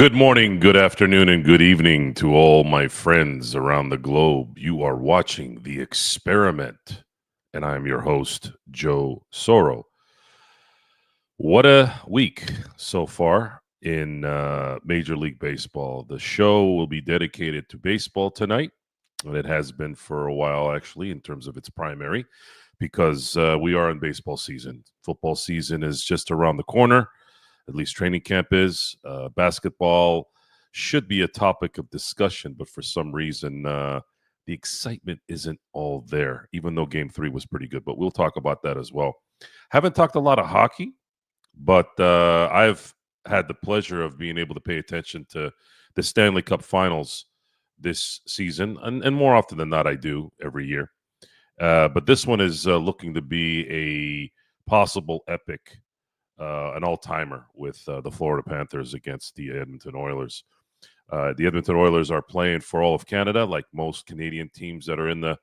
Good morning, good afternoon, and good evening to all my friends around the globe. You are watching The Experiment, and I'm your host, Joe Soro. What a week so far in Major League Baseball. The show will be dedicated to baseball tonight, and it has been for a while, actually, in terms of its primary, because we are in baseball season. Football season is just around the corner. At least training camp is. Basketball should be a topic of discussion, but for some reason, the excitement isn't all there, even though game 3 was pretty good. But we'll talk about that as well. Haven't talked a lot of hockey, but I've had the pleasure of being able to pay attention to the Stanley Cup Finals this season, and more often than not, I do every year. But this one is looking to be a possible epic, an all-timer with the Florida Panthers against the Edmonton Oilers. The Edmonton Oilers are playing for all of Canada, like most Canadian teams that are in the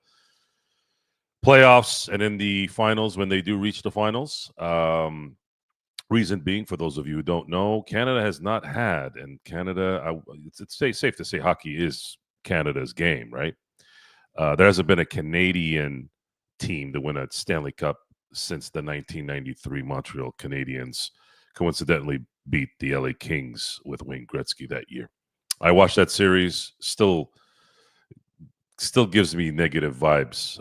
playoffs and in the finals when they do reach the finals. Reason being, for those of you who don't know, Canada has not had, and Canada, it's safe to say hockey is Canada's game, right? There hasn't been a Canadian team to win a Stanley Cup since the 1993 Montreal Canadiens coincidentally beat the LA Kings with Wayne Gretzky that year. I watched that series, still gives me negative vibes.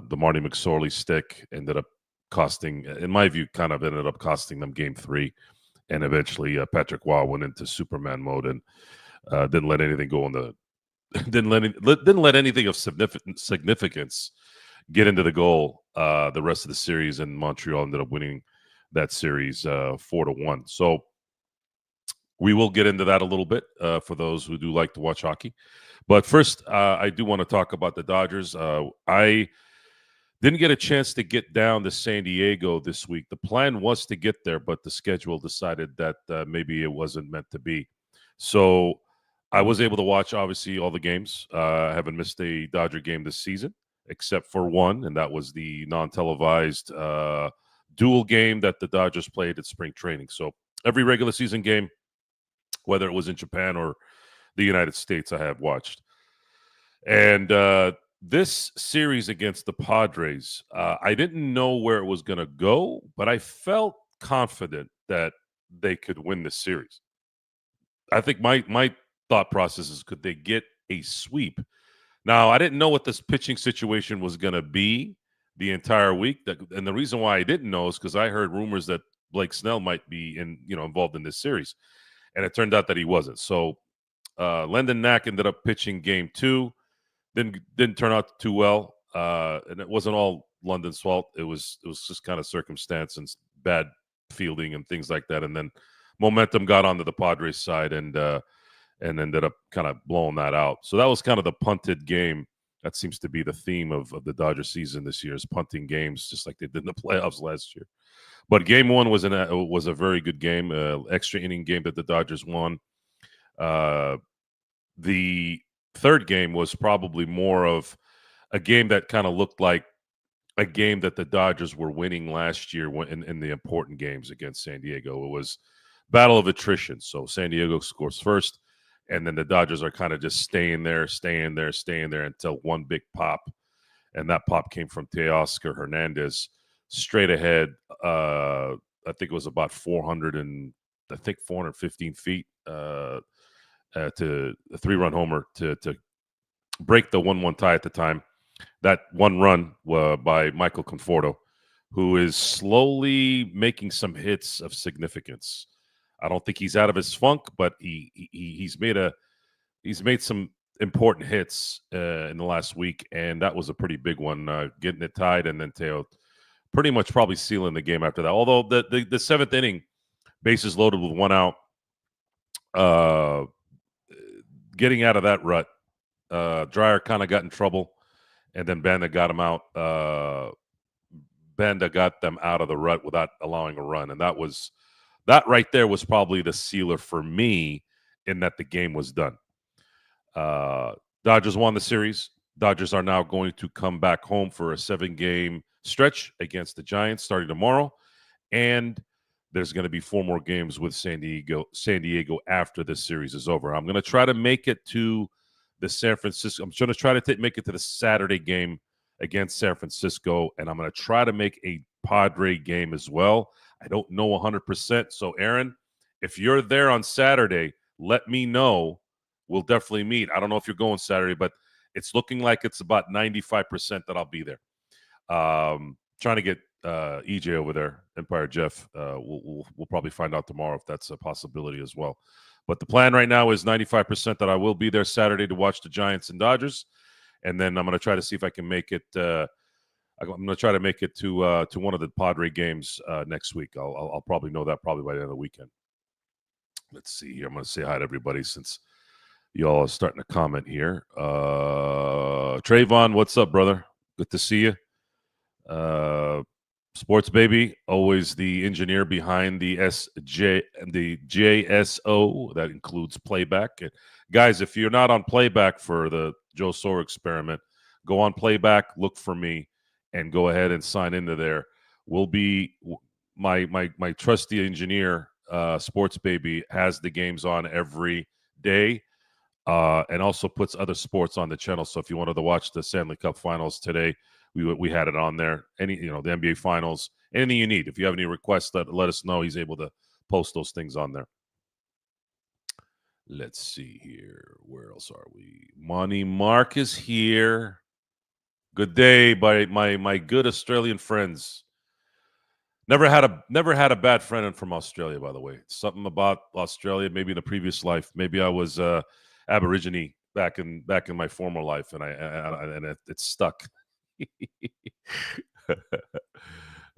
The Marty McSorley stick ended up costing, in my view, ended up costing them game 3. And eventually Patrick Waugh went into Superman mode and didn't let anything go on the didn't let anything of significance get into the goal the rest of the series, and Montreal ended up winning that series 4-1. So we will get into that a little bit for those who do like to watch hockey. But first, I do want to talk about the Dodgers. I didn't get a chance to get down to San Diego this week. The plan was to get there, but the schedule decided that maybe it wasn't meant to be. So I was able to watch, obviously, all the games. I haven't missed a Dodger game this season, except for one, and that was the non-televised dual game that the Dodgers played at spring training. So every regular season game, whether it was in Japan or the United States, I have watched. And this series against the Padres, I didn't know where it was going to go, but I felt confident that they could win the series. I think my thought process is, could they get a sweep? Now, I didn't know what this pitching situation was going to be the entire week. And the reason why I didn't know is because I heard rumors that Blake Snell might be involved in this series. And it turned out that he wasn't. So Lendon Knack ended up pitching game 2. Didn't turn out too well. And it wasn't all London's fault. It was just kind of circumstance and bad fielding and things like that. And then momentum got onto the Padres side and ended up kind of blowing that out. So that was kind of the punted game. That seems to be the theme of the Dodger season this year, is punting games, just like they did in the playoffs last year. But game 1 was a very good game, extra inning game that the Dodgers won. The third game was probably more of a game that kind of looked like a game that the Dodgers were winning last year in the important games against San Diego. It was battle of attrition. So San Diego scores first, and then the Dodgers are kind of just staying there until one big pop. And that pop came from Teoscar Hernandez straight ahead. I think it was about 415 feet to a 3-run homer to break the 1-1 tie at the time. That one run by Michael Conforto, who is slowly making some hits of significance. I don't think he's out of his funk, but he's made some important hits in the last week, and that was a pretty big one, getting it tied, and then Teo pretty much probably sealing the game after that. Although the seventh inning, bases loaded with 1 out, getting out of that rut, Dreyer kind of got in trouble, and then Banda got him out. Banda got them out of the rut without allowing a run, and that right there was probably the sealer for me, in that the game was done. Dodgers won the series. Dodgers are now going to come back home for a 7-game stretch against the Giants starting tomorrow. And there's going to be 4 more games with San Diego after this series is over. I'm going to try to make it to the San Francisco. I'm going to try to make it to the Saturday game against San Francisco, and I'm going to try to make a Padre game as well. I don't know 100%. So, Aaron, if you're there on Saturday, let me know. We'll definitely meet. I don't know if you're going Saturday, but it's looking like it's about 95% that I'll be there. Trying to get EJ over there, Empire Jeff. We'll probably find out tomorrow if that's a possibility as well. But the plan right now is 95% that I will be there Saturday to watch the Giants and Dodgers, and then I'm going to try to see if I can make it. I'm going to try to make it to one of the Padre games next week. I'll probably know that probably by the end of the weekend. Let's see here. I'm going to say hi to everybody since you all are starting to comment here. Trayvon, what's up, brother? Good to see you. Sports Baby, always the engineer behind the JSO that includes playback. And guys, if you're not on playback for the Joe Soro experiment, go on playback, look for me, and go ahead and sign into there. We'll be my trusty engineer, Sports Baby, has the games on every day. And also puts other sports on the channel. So if you wanted to watch the Stanley Cup Finals today, we had it on there. The NBA Finals, anything you need. If you have any requests, let us know. He's able to post those things on there. Let's see here. Where else are we? Money Mark is here. Good day, by my good Australian friends. Never had a bad friend from Australia, by the way. Something about Australia, maybe in a previous life. Maybe I was Aborigine back in my former life, and it stuck.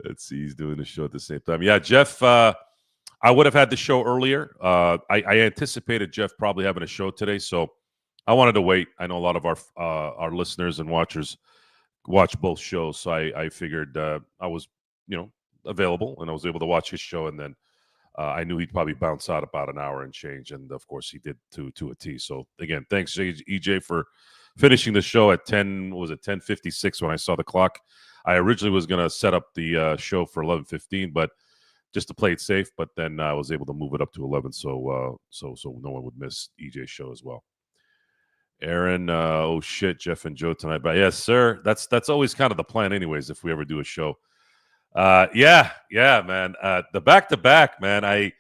Let's see, he's doing the show at the same time. Yeah, Jeff, I would have had the show earlier. I anticipated Jeff probably having a show today, so I wanted to wait. I know a lot of our listeners and watchers watch both shows, so I figured I was available and I was able to watch his show, and then I knew he'd probably bounce out about an hour and change, and of course he did to a T. So again, thanks EJ for finishing the show at 10:56 when I saw the clock. I originally was going to set up the show for 11:15, but just to play it safe. But then I was able to move it up to 11, so no one would miss EJ's show as well. Aaron, oh shit, Jeff and Joe tonight, but yes, sir. That's always kind of the plan, anyways. If we ever do a show. Yeah, man. The back-to-back, man.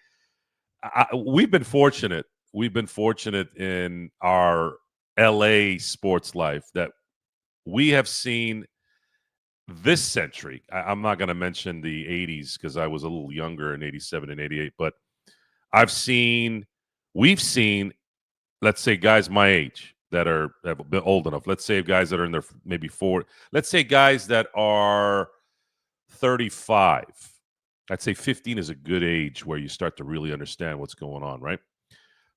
We've been fortunate. We've been fortunate in our LA sports life that we have seen this century. I'm not going to mention the 80s because I was a little younger in 87 and 88, but we've seen, let's say, guys my age that have been old enough. Let's say guys that are in their maybe 40. Let's say guys that are 35. I'd say 15 is a good age where you start to really understand what's going on, right?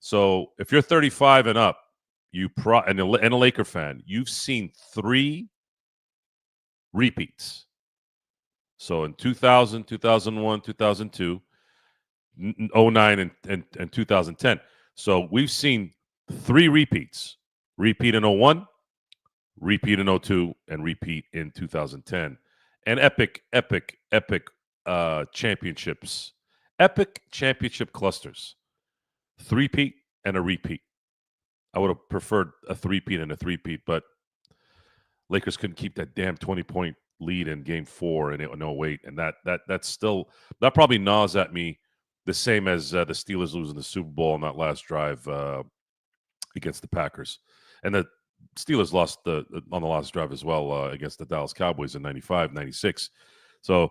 So if you're 35 and up, and a Laker fan, you've seen 3 repeats. So in 2000, 2001, 2002, 09, and 2010. So we've seen 3 repeats. Repeat in 01, repeat in 02, and repeat in 2010. And epic championships. Epic championship clusters. 3-peat and a repeat. I would have preferred a 3-peat and a 3-peat, but Lakers couldn't keep that damn 20-point lead in Game 4 in 08, and that probably gnaws at me the same as the Steelers losing the Super Bowl on that last drive against the Packers, and the Steelers lost on the last drive as well against the Dallas Cowboys in 95, 96. So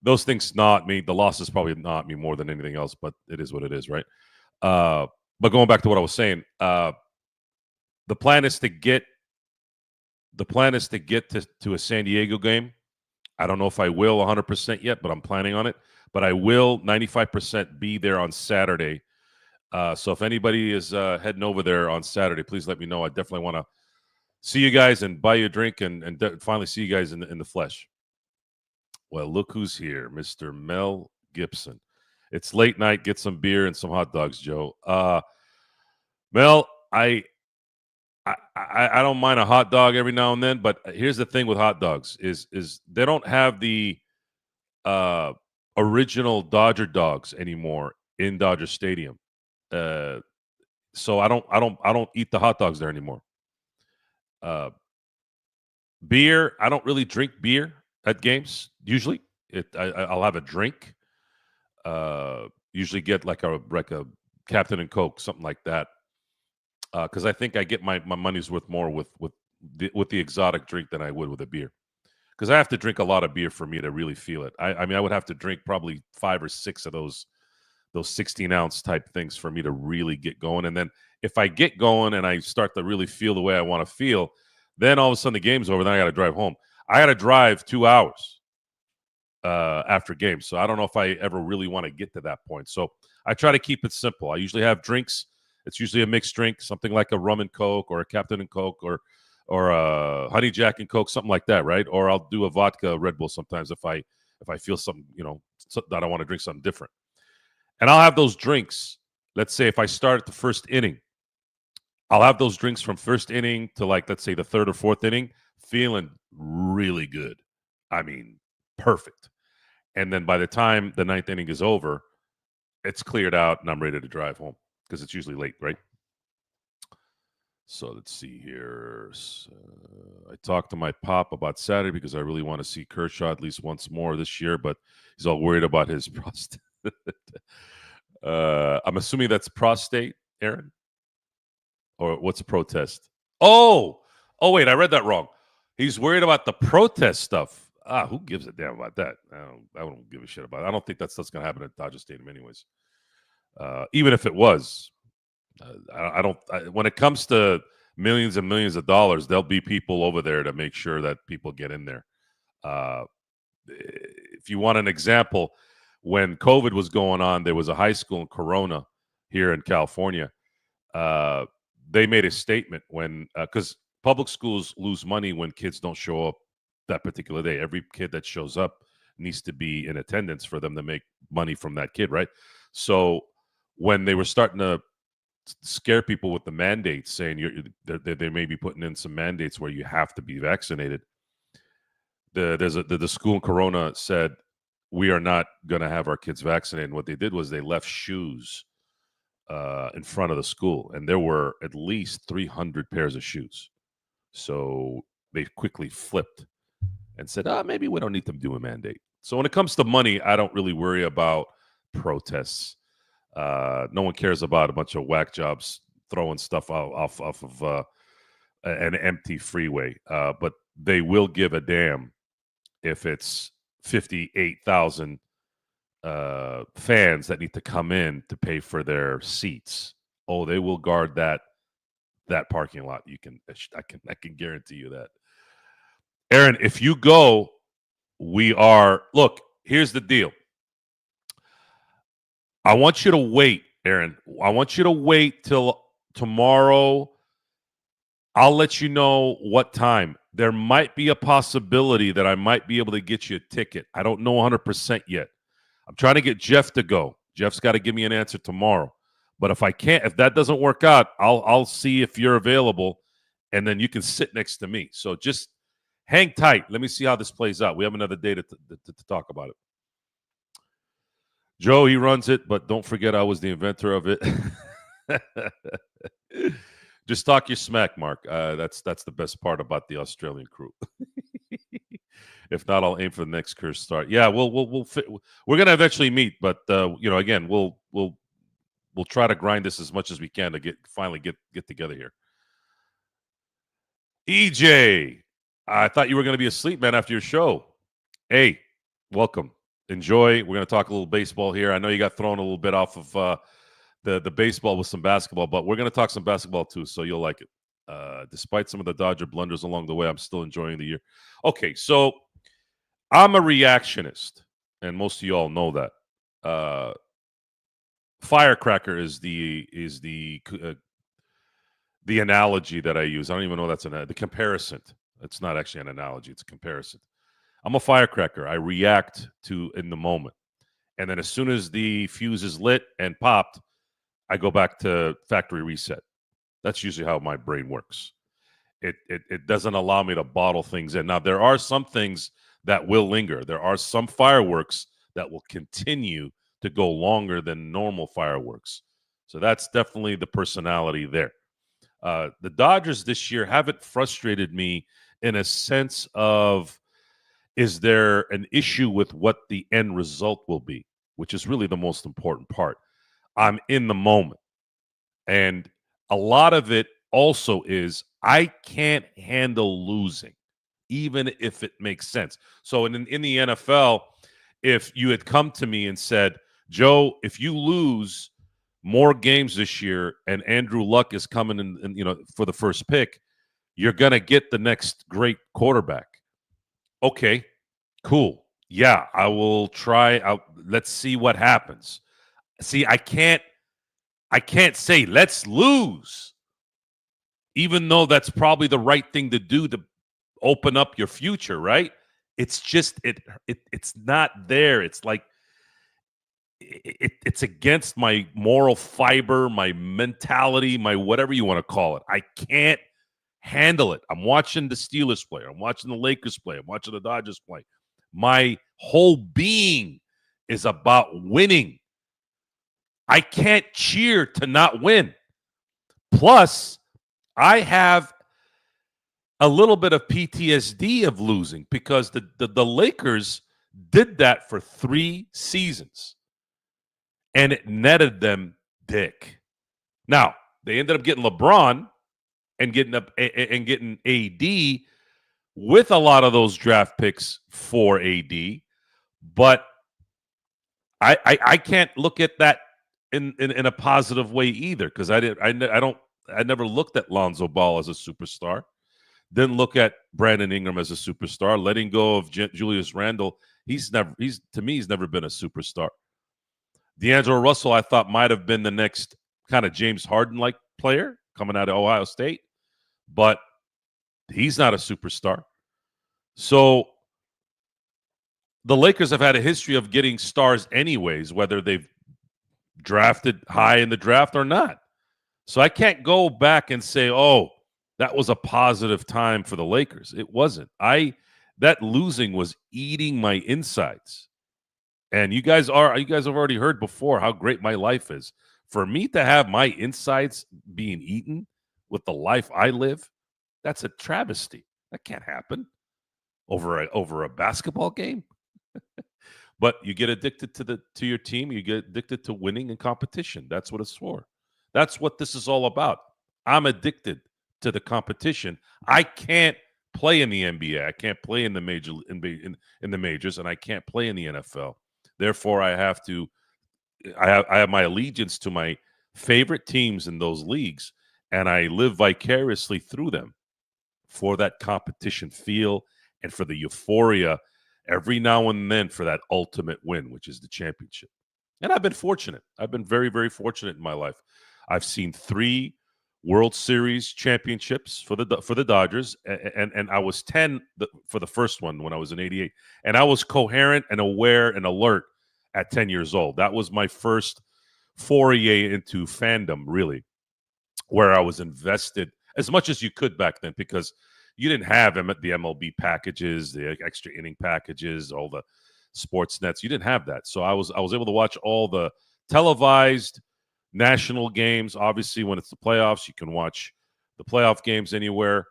those things gnaw at me. The losses probably gnaw at me more than anything else, but it is what it is, right? But going back to what I was saying, the plan is to get to a San Diego game. I don't know if I will 100% yet, but I'm planning on it. But I will 95% be there on Saturday. So if anybody is heading over there on Saturday, please let me know. I definitely want to see you guys and buy you a drink and finally see you guys in the flesh. Well, look who's here, Mr. Mel Gibson. It's late night. Get some beer and some hot dogs, Joe. Mel, I don't mind a hot dog every now and then, but here's the thing with hot dogs is they don't have the original Dodger dogs anymore in Dodger Stadium. So I don't eat the hot dogs there anymore. Beer, I don't really drink beer at games usually. I'll have a drink. Usually get like a Captain and Coke, something like that. Because I think I get my money's worth more with the exotic drink than I would with a beer. Because I have to drink a lot of beer for me to really feel it. I mean, I would have to drink probably 5 or 6 of those 16-ounce type things for me to really get going. And then if I get going and I start to really feel the way I want to feel, then all of a sudden the game's over. Then I got to drive home. I got to drive 2 hours after games. So I don't know if I ever really want to get to that point. So I try to keep it simple. I usually have drinks. It's usually a mixed drink, something like a rum and Coke or a Captain and Coke or a Honey Jack and Coke, something like that, right? Or I'll do a vodka Red Bull sometimes if I feel something, that I want to drink something different. And I'll have those drinks. Let's say if I start at the first inning, I'll have those drinks from first inning to let's say the third or fourth inning, feeling really good. I mean, perfect. And then by the time the ninth inning is over, it's cleared out and I'm ready to drive home because it's usually late, right? So let's see here. I talked to my pop about Saturday because I really want to see Kershaw at least once more this year, but he's all worried about his prostate. I'm assuming that's prostate, Aaron? Or what's a protest? Oh, wait, I read that wrong. He's worried about the protest stuff. Who gives a damn about that? I don't give a shit about it. I don't think that's going to happen at Dodger Stadium anyways. Even if it was, when it comes to millions and millions of dollars, there'll be people over there to make sure that people get in there. If you want an example, when COVID was going on, there was a high school in Corona here in California. They made a statement because public schools lose money when kids don't show up that particular day. Every kid that shows up needs to be in attendance for them to make money from that kid, right? So when they were starting to scare people with the mandates, saying they may be putting in some mandates where you have to be vaccinated, the school in Corona said, we are not going to have our kids vaccinated. And what they did was they left shoes in front of the school, and there were at least 300 pairs of shoes. So they quickly flipped and said, maybe we don't need to do a mandate. So when it comes to money, I don't really worry about protests. No one cares about a bunch of whack jobs throwing stuff off of an empty freeway. But they will give a damn if it's 58,000 fans that need to come in to pay for their seats. Oh, they will guard that parking lot. I can guarantee you that. Aaron, if you go, look, here's the deal. I want you to wait, Aaron. I want you to wait till tomorrow. I'll let you know what time. There might be a possibility that I might be able to get you a ticket. I don't know 100% yet. I'm trying to get Jeff to go. Jeff's got to give me an answer tomorrow. But if that doesn't work out, I'll see if you're available, and then you can sit next to me. So just hang tight. Let me see how this plays out. We have another day to talk about it. Joe, he runs it, but don't forget I was the inventor of it. Just talk your smack, Mark. That's the best part about the Australian crew. If not, I'll aim for the next curse start. Yeah, we're gonna eventually meet, but again, we'll try to grind this as much as we can to finally get together here. EJ, I thought you were gonna be asleep, man, after your show. Hey, welcome. Enjoy. We're going to talk a little baseball here. I know you got thrown a little bit off of the baseball with some basketball, but we're going to talk some basketball too, so you'll like it. Despite some of the Dodger blunders along the way, I'm still enjoying the year. Okay, so I'm a reactionist, and most of you all know that. Firecracker is the analogy that I use. I don't even know that's the comparison. It's not actually an analogy. It's a comparison. I'm a firecracker. I react in the moment. And then as soon as the fuse is lit and popped, I go back to factory reset. That's usually how my brain works. It doesn't allow me to bottle things in. Now, there are some things that will linger. There are some fireworks that will continue to go longer than normal fireworks. So that's definitely the personality there. The Dodgers this year haven't frustrated me in a sense of, is there an issue with what the end result will be, which is really the most important part. I'm in the moment. And a lot of it also is I can't handle losing, even if it makes sense. So in the NFL, if you had come to me and said, Joe, if you lose more games this year and Andrew Luck is coming in for the first pick, you're going to get the next great quarterback. Okay, cool. Yeah, I will try. Let's see what happens. See, I can't say let's lose, even though that's probably the right thing to do to open up your future, right? It's just it's not there. It's like it's against my moral fiber, my mentality, my whatever you want to call it. I can't handle it. I'm watching the Steelers play. I'm watching the Lakers play. I'm watching the Dodgers play. My whole being is about winning. I can't cheer to not win. Plus, I have a little bit of PTSD of losing because the Lakers did that for 3 seasons, and it netted them dick. Now, they ended up getting LeBron and getting AD with a lot of those draft picks for AD, but I can't look at that in a positive way either, because I never looked at Lonzo Ball as a superstar. Didn't look at Brandon Ingram as a superstar. Letting go of Julius Randle, he's never been a superstar. D'Angelo Russell, I thought, might have been the next kind of James Harden-like player coming out of Ohio State, but he's not a superstar. So the Lakers have had a history of getting stars anyways, whether they've drafted high in the draft or not. So I can't go back and say, oh, that was a positive time for the Lakers. It wasn't. That losing was eating my insides. And you guys have already heard before how great my life is. For me to have my insides being eaten with the life I live, that's a travesty. That can't happen over a basketball game. But you get addicted to your team. You get addicted to winning and competition. That's what it's for. That's what this is all about. I'm addicted to the competition. I can't play in the NBA. I can't play in the majors, and I can't play in the NFL. Therefore, I have my allegiance to my favorite teams in those leagues, and I live vicariously through them for that competition feel and for the euphoria every now and then for that ultimate win, which is the championship. And I've been fortunate. I've been very, very fortunate in my life. I've seen 3 World Series championships for the Dodgers, and I was 10 for the first one when I was in '88, and I was coherent and aware and alert at 10 years old. That was my first foray into fandom, really, where I was invested as much as you could back then, because you didn't have the MLB packages, the extra inning packages, all the sports nets. You didn't have that. So I was able to watch all the televised national games. Obviously, when it's the playoffs, you can watch the playoff games anywhere.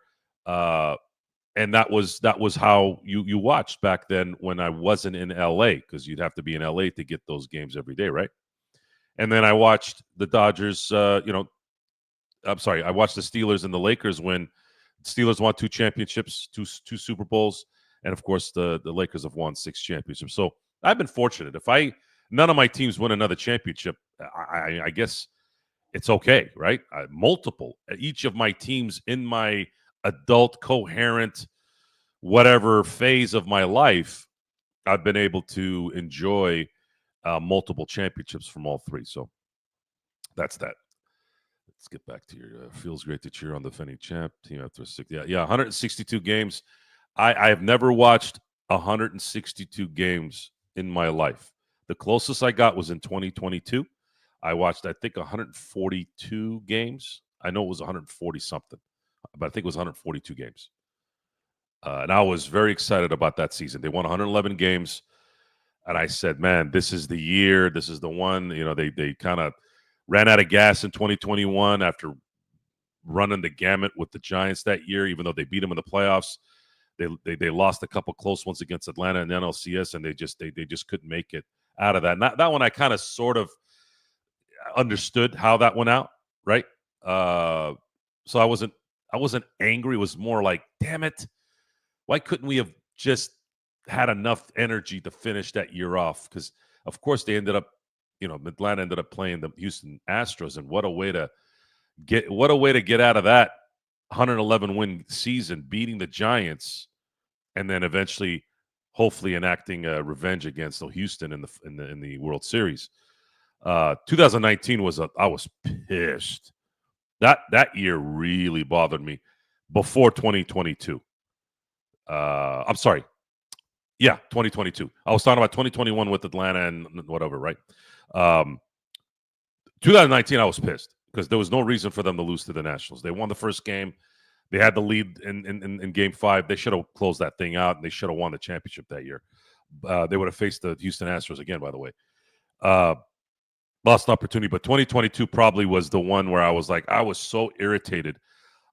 And that was how you watched back then when I wasn't in LA, because you'd have to be in LA to get those games every day, right? And then I watched the Dodgers, I watched the Steelers and the Lakers when Steelers won 2 championships, two Super Bowls, and of course the Lakers have won 6 championships. So I've been fortunate. If none of my teams win another championship, I guess it's okay, right? Multiple. Each of my teams in my adult, coherent, whatever phase of my life, I've been able to enjoy multiple championships from all 3. So that's that. Let's get back to your feels great to cheer on the defending champ team after 6. Yeah, 162 games. I have never watched 162 games in my life. The closest I got was in 2022. I watched, I think, 142 games. I know it was 140 something, but I think it was 142 games. And I was very excited about that season. They won 111 games. And I said, man, this is the year. This is the one. They kind of ran out of gas in 2021 after running the gamut with the Giants that year, even though they beat them in the playoffs. They lost a couple close ones against Atlanta and NLCS, and they just couldn't make it out of that. And that one I kind of sort of understood how that went out, right? So I wasn't angry. It was more like, damn it, why couldn't we have just had enough energy to finish that year off? Because of course they ended up, Atlanta ended up playing the Houston Astros, and what a way to get out of that 111 win season, beating the Giants, and then eventually, hopefully, enacting revenge against Houston in the World Series. 2019 I was pissed. That year really bothered me. Before 2022, I'm sorry, yeah, 2022. I was talking about 2021 with Atlanta and whatever, right? 2019, I was pissed because there was no reason for them to lose to the Nationals. They won the first game. They had the lead in Game 5. They should have closed that thing out, and they should have won the championship that year. They would have faced the Houston Astros again, by the way. Lost an opportunity, but 2022 probably was the one where I was like, I was so irritated.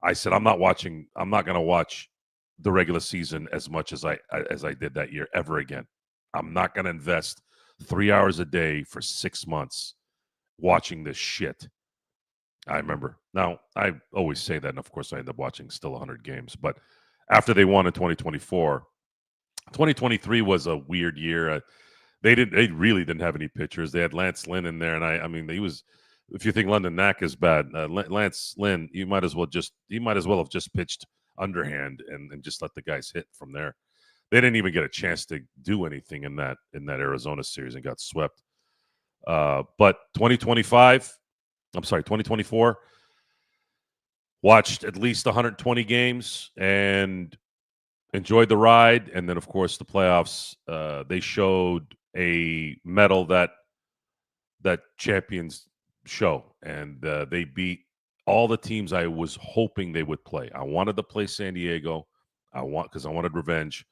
I said, I'm not going to watch the regular season as much as I did that year ever again. I'm not going to invest 3 hours a day for 6 months watching this shit. I remember. Now, I always say that, and of course I end up watching still 100 games. But after they won in 2024, 2023 was a weird year. They really didn't have any pitchers. They had Lance Lynn in there, and I mean, he was. If you think London Knack is bad, Lance Lynn, he might as well have just pitched underhand and just let the guys hit from there. They didn't even get a chance to do anything in that Arizona series and got swept. But 2024, watched at least 120 games and enjoyed the ride. And then, of course, the playoffs. They showed a medal that champions show, and they beat all the teams I was hoping they would play. I wanted to play San Diego. Because I wanted revenge.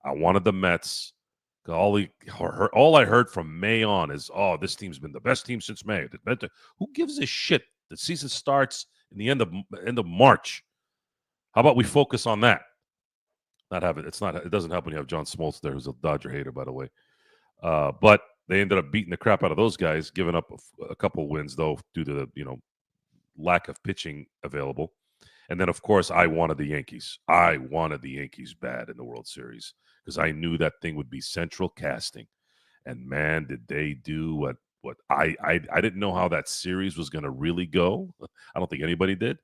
I wanted the Mets. All I heard from May on is, "Oh, this team's been the best team since May." Who gives a shit? The season starts in the end of March. How about we focus on that? It doesn't help when you have John Smoltz there, who's a Dodger hater, by the way. But they ended up beating the crap out of those guys, giving up a couple wins though due to the lack of pitching available. And then, of course, I wanted the Yankees. I wanted the Yankees bad in the World Series because I knew that thing would be central casting. And man, did they do what I didn't know how that series was going to really go. I don't think anybody did.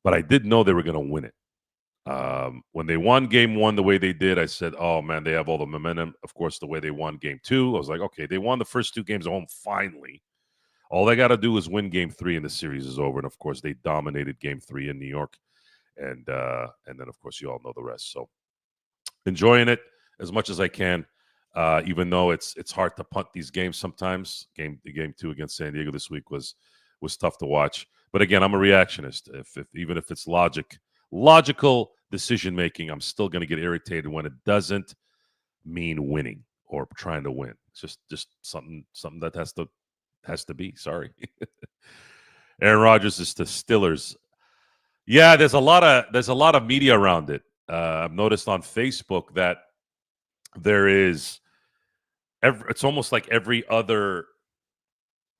But I did know they were going to win it. When they won Game 1 the way they did, I said, oh, man, they have all the momentum. Of course, the way they won Game 2, I was like, okay, they won the first 2 games at home finally. All they got to do is win Game 3 and the series is over. And, of course, they dominated Game 3 in New York. And then, of course, you all know the rest. So enjoying it as much as I can, even though it's hard to punt these games sometimes. Game 2 against San Diego this week was tough to watch. But, again, I'm a reactionist. Even if it's logical decision-making, I'm still going to get irritated when it doesn't mean winning or trying to win. It's just something that has to be. Sorry. Aaron Rodgers is the Steelers. Yeah, there's a lot of media around it. I've noticed on Facebook that there is it's almost like every other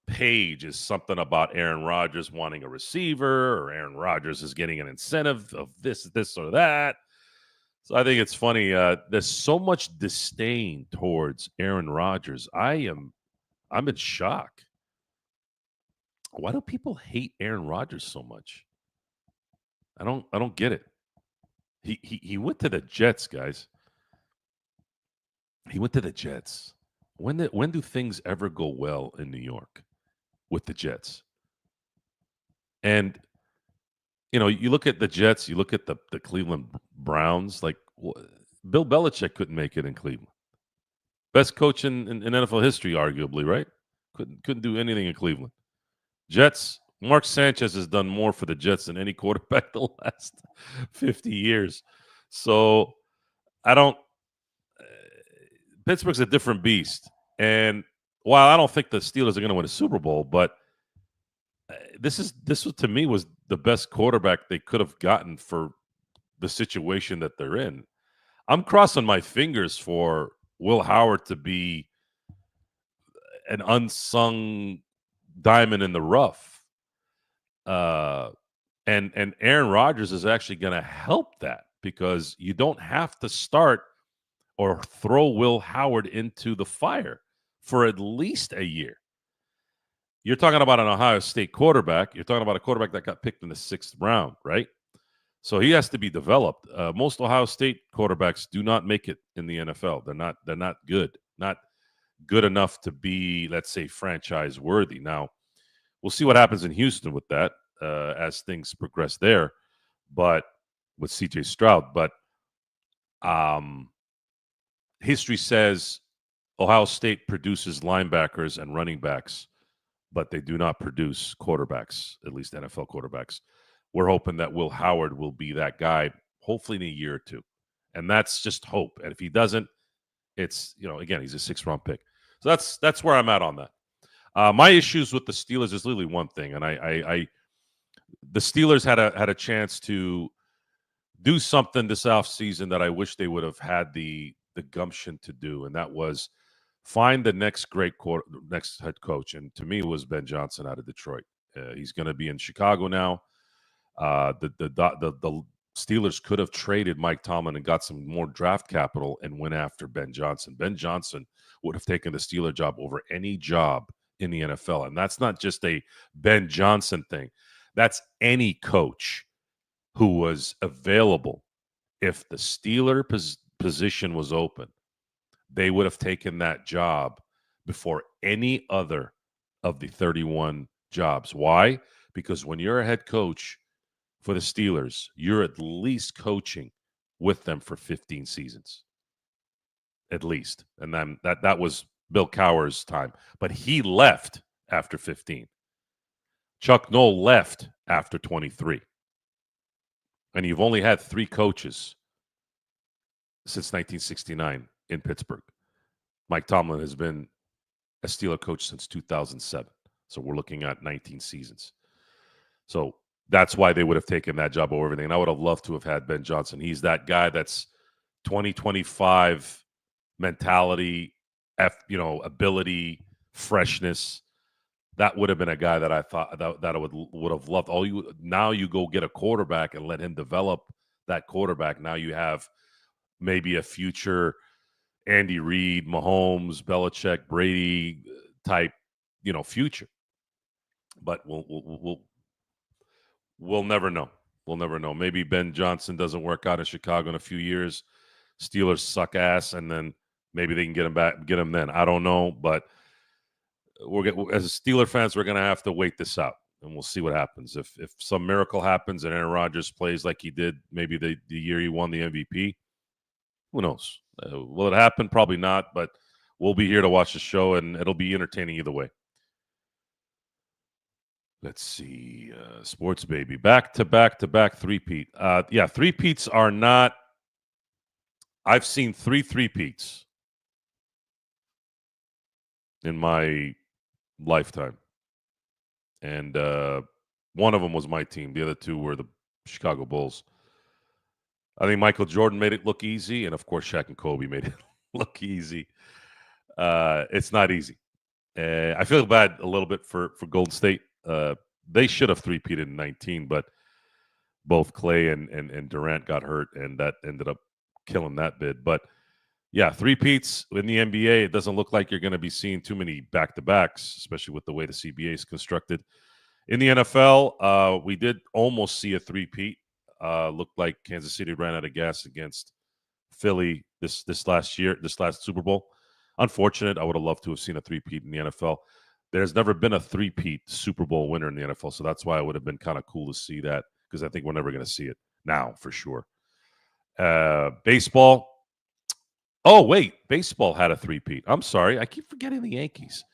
page is something about Aaron Rodgers wanting a receiver, or Aaron Rodgers is getting an incentive of this or that. So I think it's funny. There's so much disdain towards Aaron Rodgers. I'm in shock. Why do people hate Aaron Rodgers so much? I don't get it. He went to the Jets, guys. He went to the Jets. When do things ever go well in New York with the Jets? And you look at the Jets, you look at the Cleveland Browns. Like Bill Belichick couldn't make it in Cleveland. Best coach in NFL history, arguably, right? Couldn't do anything in Cleveland. Jets, Mark Sanchez has done more for the Jets than any quarterback the last 50 years. So I don't Pittsburgh's a different beast. And while I don't think the Steelers are going to win a Super Bowl, but this was, to me, was the best quarterback they could have gotten for the situation that they're in. I'm crossing my fingers for Will Howard to be an unsung diamond in the rough. And Aaron Rodgers is actually going to help that, because you don't have to start or throw Will Howard into the fire for at least a year. You're talking about an Ohio State quarterback. You're talking about a quarterback that got picked in the 6th round, right? So he has to be developed. Most Ohio State quarterbacks do not make it in the NFL. They're not good. Not good enough to be, let's say, franchise worthy. Now, we'll see what happens in Houston with that as things progress there, but with CJ Stroud. But history says Ohio State produces linebackers and running backs, but they do not produce quarterbacks, at least NFL quarterbacks. We're hoping that Will Howard will be that guy, hopefully in a year or two. And that's just hope. And if he doesn't, it's, again, he's a 6th-round pick. So that's where I'm at on that. My issues with the Steelers is literally one thing, and the Steelers had a chance to do something this offseason that I wish they would have had the gumption to do, and that was find the next next head coach. And to me, it was Ben Johnson out of Detroit. He's going to be in Chicago now. The Steelers could have traded Mike Tomlin and got some more draft capital and went after Ben Johnson. Ben Johnson would have taken the Steeler job over any job in the NFL. And that's not just a Ben Johnson thing. That's any coach who was available. If the Steeler position was open, they would have taken that job before any other of the 31 jobs. Why? Because when you're a head coach for the Steelers, you're at least coaching with them for 15 seasons. At least. And then that was Bill Cowher's time. But he left after 15. Chuck Noll left after 23. And you've only had 3 coaches since 1969 in Pittsburgh. Mike Tomlin has been a Steeler coach since 2007. So we're looking at 19 seasons. So that's why they would have taken that job over everything. And I would have loved to have had Ben Johnson. He's that guy that's 2025 mentality, ability, freshness. That would have been a guy that I thought that I would have loved. Now you go get a quarterback and let him develop that quarterback. Now you have maybe a future Andy Reid, Mahomes, Belichick, Brady type, future. But we'll never know. We'll never know. Maybe Ben Johnson doesn't work out in Chicago in a few years. Steelers suck ass, and then maybe they can get him then. I don't know, but as Steeler fans, we're going to have to wait this out, and we'll see what happens. If some miracle happens and Aaron Rodgers plays like he did maybe the year he won the MVP, who knows? Will it happen? Probably not, but we'll be here to watch the show, and it'll be entertaining either way. Let's see. Sports Baby. Back-to-back three-peat. Three-peats are not – I've seen 3 three-peats in my lifetime. And one of them was my team. The other 2 were the Chicago Bulls. I think Michael Jordan made it look easy, and, of course, Shaq and Kobe made it look easy. It's not easy. I feel bad a little bit for Golden State. They should have three-peated in 19, but both Clay and Durant got hurt, and that ended up killing that bid. But, yeah, three-peats in the NBA, it doesn't look like you're going to be seeing too many back-to-backs, especially with the way the CBA is constructed. In the NFL, we did almost see a three-peat. Looked like Kansas City ran out of gas against Philly this last Super Bowl. Unfortunate. I would have loved to have seen a three-peat in the NFL. There's never been a three-peat Super Bowl winner in the NFL, so that's why it would have been kind of cool to see that, because I think we're never going to see it now for sure. Baseball. Oh, wait. Baseball had a three-peat. I'm sorry. I keep forgetting the Yankees.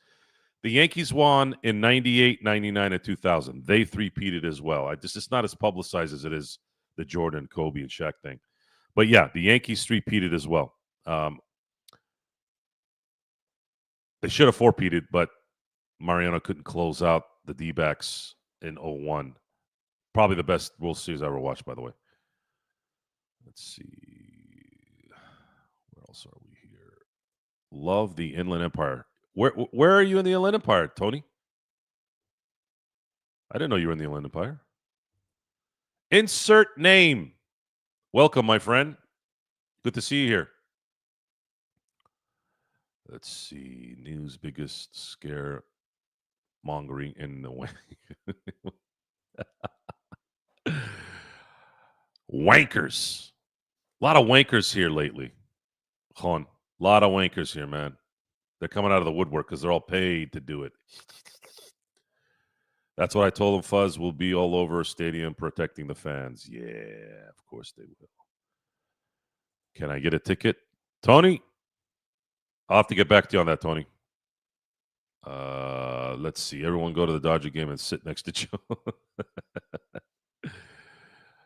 The Yankees won in 98, 99, and 2000. They three-peated as well. It's not as publicized as it is the Jordan, Kobe, and Shaq thing. But, yeah, the Yankees three-peated as well. They should have four-peated, but Mariano couldn't close out the D-backs in 0-1. Probably the best World Series I ever watched, by the way. Let's see. Where else are we here? Love the Inland Empire. Where are you in the Inland Empire, Tony? I didn't know you were in the Inland Empire. Insert name. Welcome, my friend. Good to see you here. Let's see. News biggest scare mongering in the way. Wankers. A lot of wankers here lately. Juan. A lot of wankers here, man. They're coming out of the woodwork because they're all paid to do it. That's what I told them. Fuzz will be all over stadium protecting the fans. Yeah, of course they will. Can I get a ticket? Tony? I'll have to get back to you on that, Tony. Let's see. Everyone go to the Dodger game and sit next to Joe.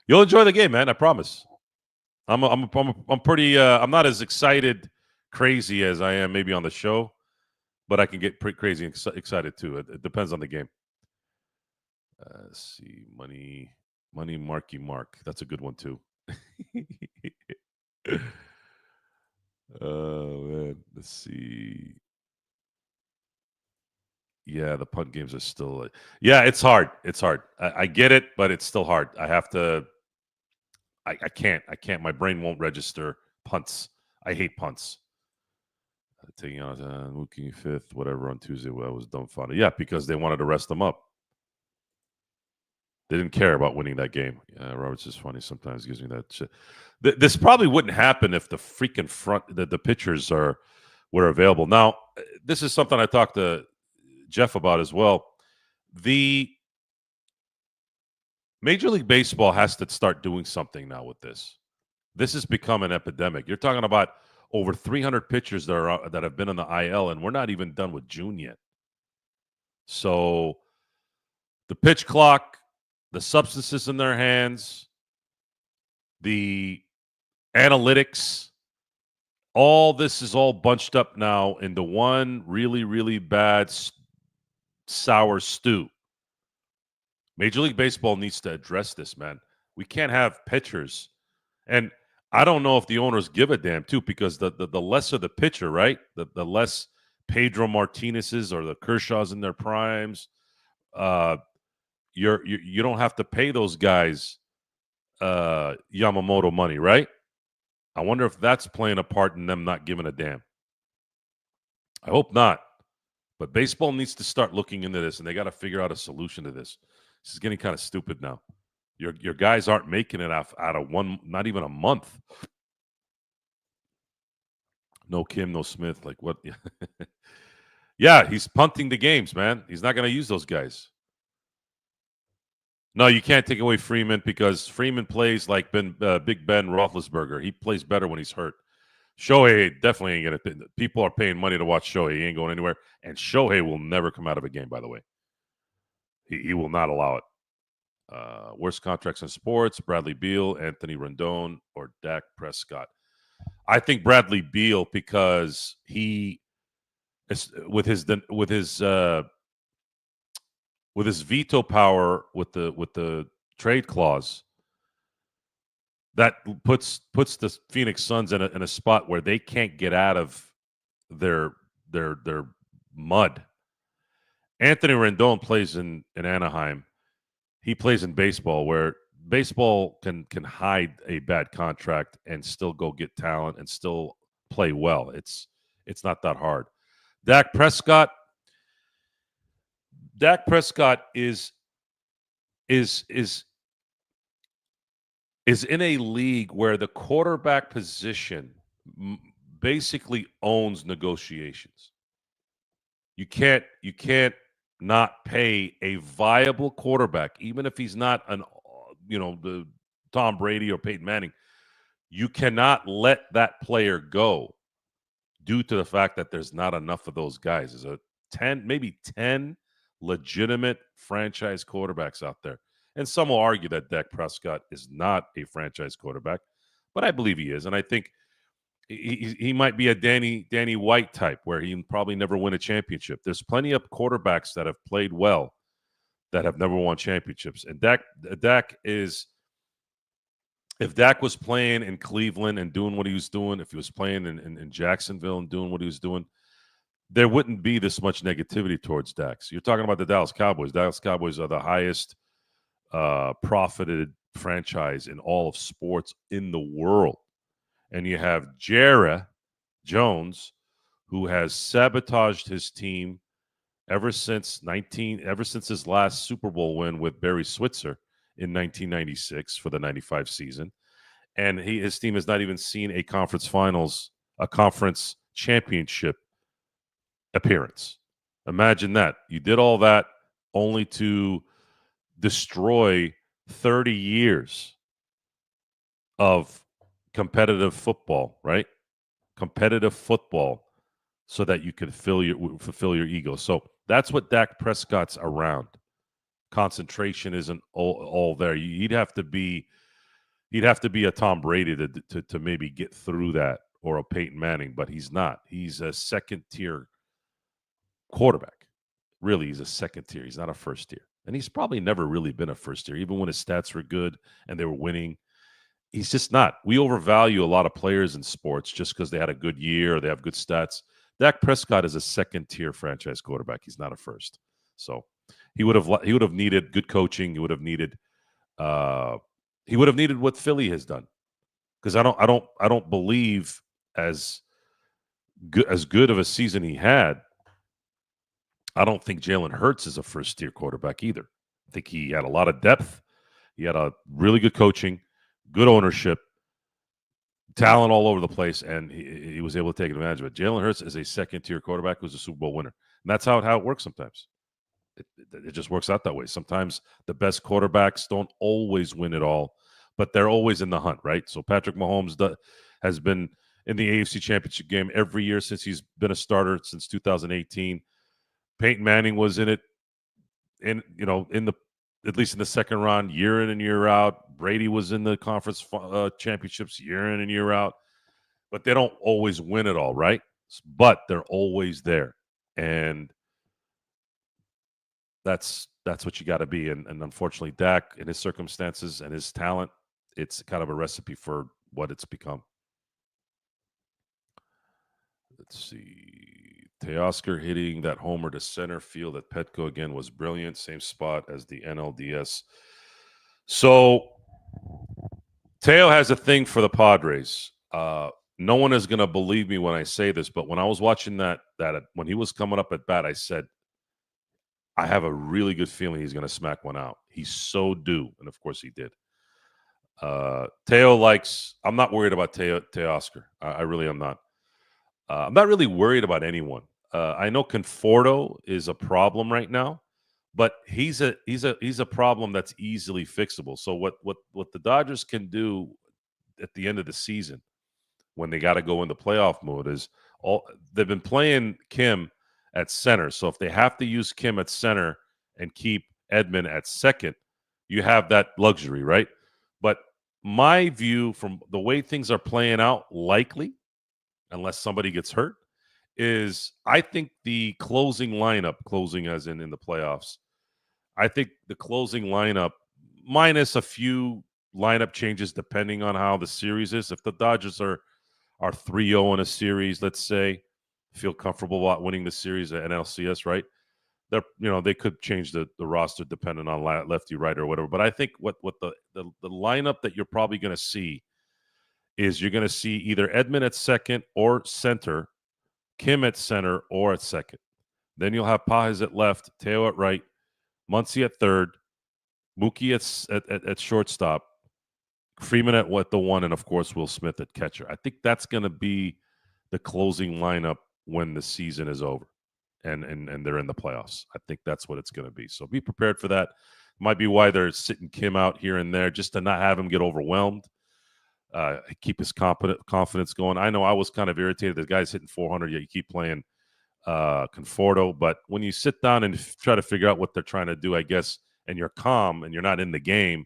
You'll enjoy the game, man. I promise. I'm pretty. I'm not as crazy as I am maybe on the show, but I can get pretty crazy and excited too. It depends on the game. Let's see. Money, Marky Mark. That's a good one too. Oh man. Let's see. Yeah, the punt games are still. Yeah, it's hard. It's hard. I get it, but it's still hard. I have to. I can't. I can't. My brain won't register punts. I hate punts. Taking out Mookie fifth, whatever on Tuesday. Well, I was dumbfounded. Yeah, because they wanted to rest them up. They didn't care about winning that game. Yeah, Roberts is funny. Sometimes gives me that shit. This probably wouldn't happen if the freaking the pitchers were available. Now, this is something I talked to Jeff about as well. The Major League Baseball has to start doing something now with this. This has become an epidemic. You're talking about over 300 pitchers that have been on the IL, and we're not even done with June yet. So the pitch clock, the substances in their hands, the analytics, all this is all bunched up now into one really, really bad sour stew. Major League Baseball needs to address this, man. We can't have pitchers. And I don't know if the owners give a damn, too, because the lesser the pitcher, right, the less Pedro Martinez's or the Kershaw's in their primes, you don't have to pay those guys Yamamoto money, right? I wonder if that's playing a part in them not giving a damn. I hope not. But baseball needs to start looking into this, and they got to figure out a solution to this. This is getting kind of stupid now. Your guys aren't making it out of one, not even a month. No Kim, no Smith. Like what? Yeah, he's punting the games, man. He's not going to use those guys. No, you can't take away Freeman because Freeman plays like Big Ben Roethlisberger. He plays better when he's hurt. Shohei definitely ain't going to. People are paying money to watch Shohei. He ain't going anywhere. And Shohei will never come out of a game, by the way. He will not allow it. Worst contracts in sports: Bradley Beal, Anthony Rendon, or Dak Prescott. I think Bradley Beal because he is with his veto power with the trade clause that puts the Phoenix Suns in a spot where they can't get out of their mud. Anthony Rendon plays in Anaheim. He plays in baseball where baseball can hide a bad contract and still go get talent and still play well. It's not that hard. Dak Prescott is in a league where the quarterback position basically owns negotiations. You can't not pay a viable quarterback, even if he's not the Tom Brady or Peyton Manning. You cannot let that player go due to the fact that there's not enough of those guys. There's maybe 10 legitimate franchise quarterbacks out there. And some will argue that Dak Prescott is not a franchise quarterback, but I believe he is. And I think he might be a Danny White type where he probably never win a championship. There's plenty of quarterbacks that have played well that have never won championships. And Dak is, if Dak was playing in Cleveland and doing what he was doing, if he was playing in Jacksonville and doing what he was doing, there wouldn't be this much negativity towards Dak. So you're talking about the Dallas Cowboys. Dallas Cowboys are the highest profited franchise in all of sports in the world. And you have Jerry Jones, who has sabotaged his team ever since his last Super Bowl win with Barry Switzer in 1996 for the 95 season. And his team has not even seen a conference championship appearance. Imagine that. You did all that only to destroy 30 years of competitive football, right? Competitive football, so that you can fulfill your ego. So that's what Dak Prescott's around. Concentration isn't all there. He'd have to be a Tom Brady to maybe get through that, or a Peyton Manning, but he's not. He's a second tier quarterback. Really, he's a second tier. He's not a first tier. And he's probably never really been a first tier, even when his stats were good and they were winning. He's just not. We overvalue a lot of players in sports just because they had a good year or they have good stats. Dak Prescott is a second-tier franchise quarterback. He's not a first. So he would have needed good coaching. He would have needed what Philly has done. Because I don't believe as good of a season he had. I don't think Jalen Hurts is a first-tier quarterback either. I think he had a lot of depth. He had a really good coaching, good ownership, talent all over the place, and he was able to take advantage of it. Jalen Hurts is a second-tier quarterback who's a Super Bowl winner. And that's how it works sometimes. It just works out that way. Sometimes the best quarterbacks don't always win it all, but they're always in the hunt, right? So Patrick Mahomes has been in the AFC Championship game every year since he's been a starter since 2018. Peyton Manning was in it, at least in the second round, year in and year out. Brady was in the conference championships year in and year out. But they don't always win it all, right? But they're always there. And that's what you got to be. And unfortunately, Dak, in his circumstances and his talent, it's kind of a recipe for what it's become. Let's see. Teoscar hitting that homer to center field at Petco again was brilliant. Same spot as the NLDS. So Teo has a thing for the Padres. No one is going to believe me when I say this, but when I was watching that when he was coming up at bat, I said, I have a really good feeling he's going to smack one out. He's so due, and of course he did. Teo likes. I'm not worried about Teoscar. I really am not. I'm not really worried about anyone. I know Conforto is a problem right now, but he's a problem that's easily fixable. So what the Dodgers can do at the end of the season, when they got to go into playoff mode, is they've been playing Kim at center. So if they have to use Kim at center and keep Edman at second, you have that luxury, right? But my view from the way things are playing out, likely, unless somebody gets hurt, is I think the closing as in the playoffs, I think the closing lineup, minus a few lineup changes depending on how the series is. If the Dodgers are 3-0 in a series, let's say, feel comfortable about winning the series at NLCS, right? They could change the roster depending on lefty, right, or whatever. But I think what the lineup that you're probably going to see is you're going to see either Edman at second or center, Kim at center or at second. Then you'll have Pages at left, Teo at right, Muncy at third, Mookie at shortstop, Freeman at the one, and of course Will Smith at catcher. I think that's going to be the closing lineup when the season is over and they're in the playoffs. I think that's what it's going to be. So be prepared for that. Might be why they're sitting Kim out here and there, just to not have him get overwhelmed. Keep his confidence going. I know I was kind of irritated. The guy's hitting 400, yet you keep playing Conforto. But when you sit down and try to figure out what they're trying to do, I guess, and you're calm and you're not in the game,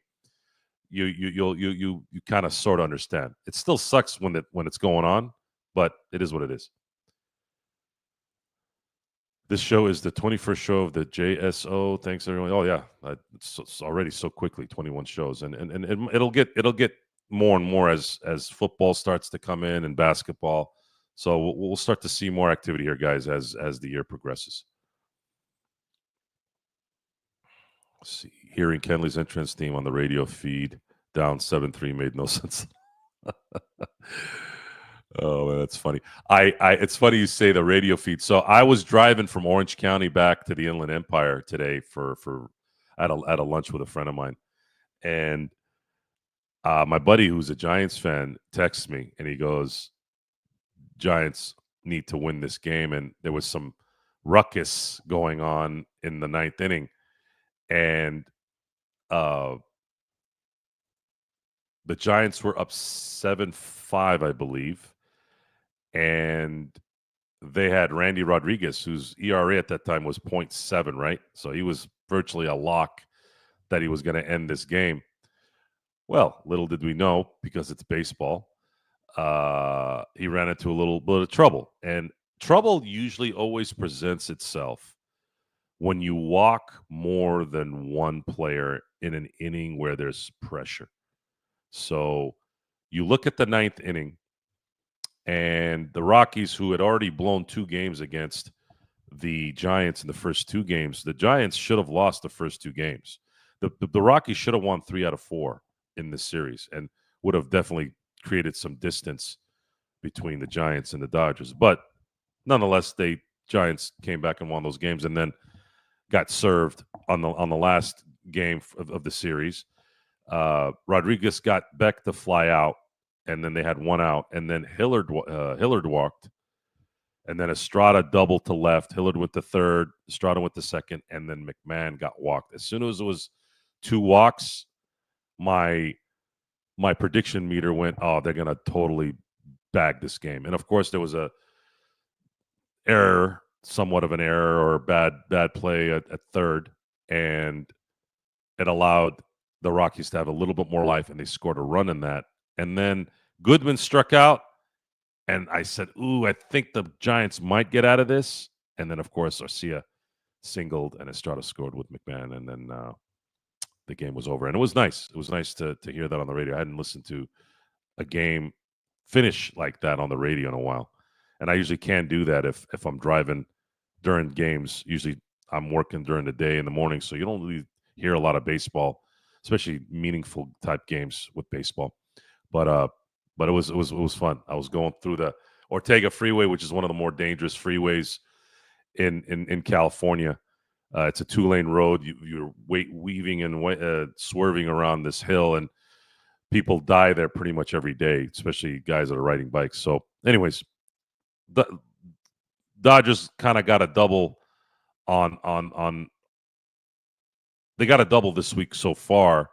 you kind of sort of understand. It still sucks when it's going on, but it is what it is. This show is the 21st show of the JSO. Thanks everyone. Oh yeah, it's already so quickly 21 shows, and it'll get more and more as football starts to come in and basketball. So we'll start to see more activity here, guys, as the year progresses. Let's see, hearing Kenley's entrance theme on the radio feed down 7-3 made no sense. Oh man, that's funny. It's funny you say the radio feed. So I was driving from Orange County back to the Inland Empire today for at a lunch with a friend of mine, and my buddy who's a Giants fan texts me and he goes, "Giants need to win this game," and there was some ruckus going on in the ninth inning, and the Giants were up 7-5, I believe, and they had Randy Rodriguez, whose ERA at that time was 0.7, right? So he was virtually a lock that he was going to end this game. Well, little did we know, because it's baseball, he ran into a little bit of trouble. And trouble usually always presents itself when you walk more than one player in an inning where there's pressure. So you look at the ninth inning, and the Rockies, who had already blown 2 games against the Giants in the first 2 games, the Giants should have lost the first 2 games. The Rockies should have won 3 out of 4 in this series and would have definitely created some distance between the Giants and the Dodgers. But nonetheless, Giants came back and won those games, and then got served on the last game of the series. Rodriguez got Beck to fly out, and then they had 1 out, and then Hillard walked, and then Estrada doubled to left. Hillard went to third, Estrada went to second, and then McMahon got walked. As soon as it was 2 walks, my prediction meter went, oh, they're going to totally bag this game. And of course, there was a error, somewhat of an error or a bad play at third, and it allowed the Rockies to have a little bit more life, and they scored a run in that. And then Goodman struck out, and I said, ooh, I think the Giants might get out of this. And then, of course, Arcia singled, and Estrada scored with McMahon, and then the game was over. And it was nice. It was nice to hear that on the radio. I hadn't listened to a game finish like that on the radio in a while. And I usually can't do that if I'm driving during games. Usually I'm working during the day in the morning, so you don't really hear a lot of baseball, especially meaningful type games with baseball. But it was fun. I was going through the Ortega Freeway, which is one of the more dangerous freeways in California. It's a 2-lane road. You're weaving and swerving around this hill, and people die there pretty much every day, especially guys that are riding bikes. So, anyways, the Dodgers kind of got a double on. They got a double this week so far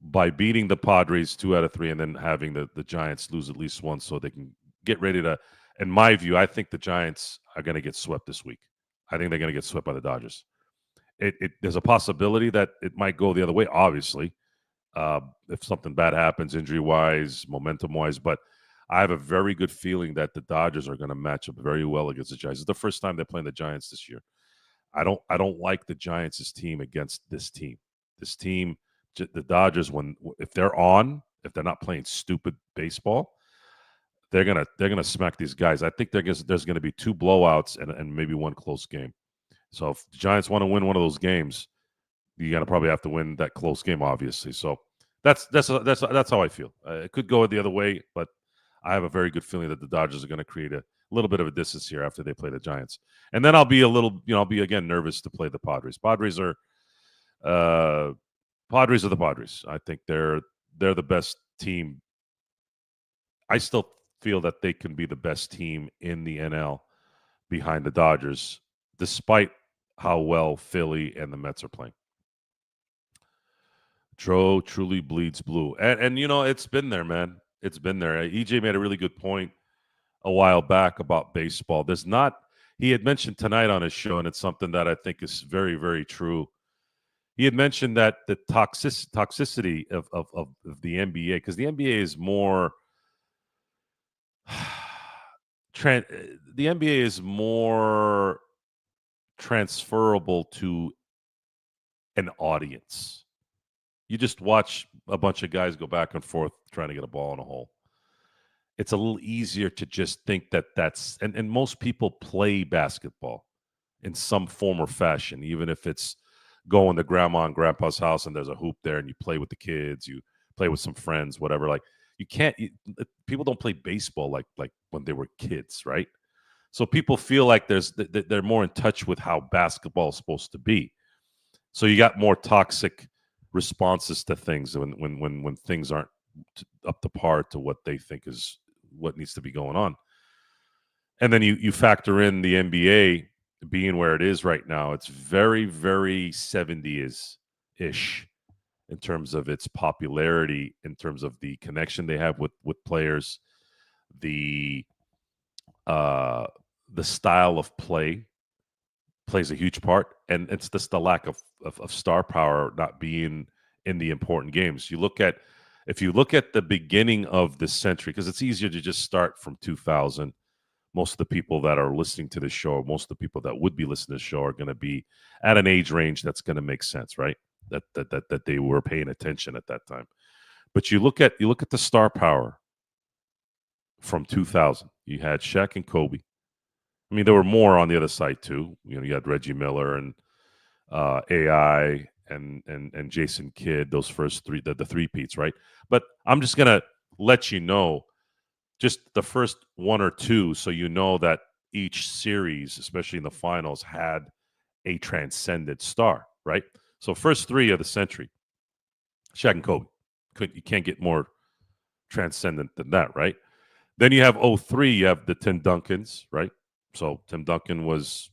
by beating the Padres 2 out of 3, and then having the Giants lose at least one, so they can get ready to. In my view, I think the Giants are going to get swept this week. I think they're going to get swept by the Dodgers. There's a possibility that it might go the other way, obviously, if something bad happens, injury-wise, momentum-wise. But I have a very good feeling that the Dodgers are going to match up very well against the Giants. It's the first time they're playing the Giants this year. I don't like the Giants' team against this team. This team, the Dodgers, if they're not playing stupid baseball, they're gonna smack these guys. I think there's gonna be 2 blowouts and maybe 1 close game. So if the Giants want to win one of those games, you're gonna probably have to win that close game, obviously. So that's how I feel. It could go the other way, but I have a very good feeling that the Dodgers are going to create a little bit of a distance here after they play the Giants. And then I'll be again nervous to play the Padres. Padres are the Padres. I think they're the best team. I still feel that they can be the best team in the NL behind the Dodgers, despite how well Philly and the Mets are playing. Tro truly bleeds blue. And it's been there, man. It's been there. EJ made a really good point a while back about baseball. He had mentioned tonight on his show, and it's something that I think is very, very true. He had mentioned that the toxicity of the NBA, because the NBA is more The NBA is more transferable to an audience. You just watch a bunch of guys go back and forth trying to get a ball in a hole. It's a little easier to just think that and most people play basketball in some form or fashion, even if it's going to grandma and grandpa's house and there's a hoop there and you play with the kids, you play with some friends, whatever. Like you can't, people don't play baseball like when they were kids, right? So people feel like they're more in touch with how basketball is supposed to be. So you got more toxic responses to things when things aren't up to par to what they think is what needs to be going on. And then you factor in the NBA being where it is right now. It's very, very 70s ish in terms of its popularity, in terms of the connection they have with players, the the style of play plays a huge part, and it's just the lack of star power not being in the important games. If you look at the beginning of this century, because it's easier to just start from 2000. Most of the people that are listening to this show, most of the people that would be listening to the show, are going to be at an age range that's going to make sense, right? That they were paying attention at that time. But you look at the star power from 2000. You had Shaq and Kobe. I mean, there were more on the other side too. You had Reggie Miller and AI and Jason Kidd. Those first three, the three peats, right? But I'm just gonna let you know just the first one or two, so you know that each series, especially in the finals, had a transcendent star, right? So first three of the century, Shaq and Kobe. You can't get more transcendent than that, right? Then you have '03, you have the Tim Duncans, right? So Tim Duncan was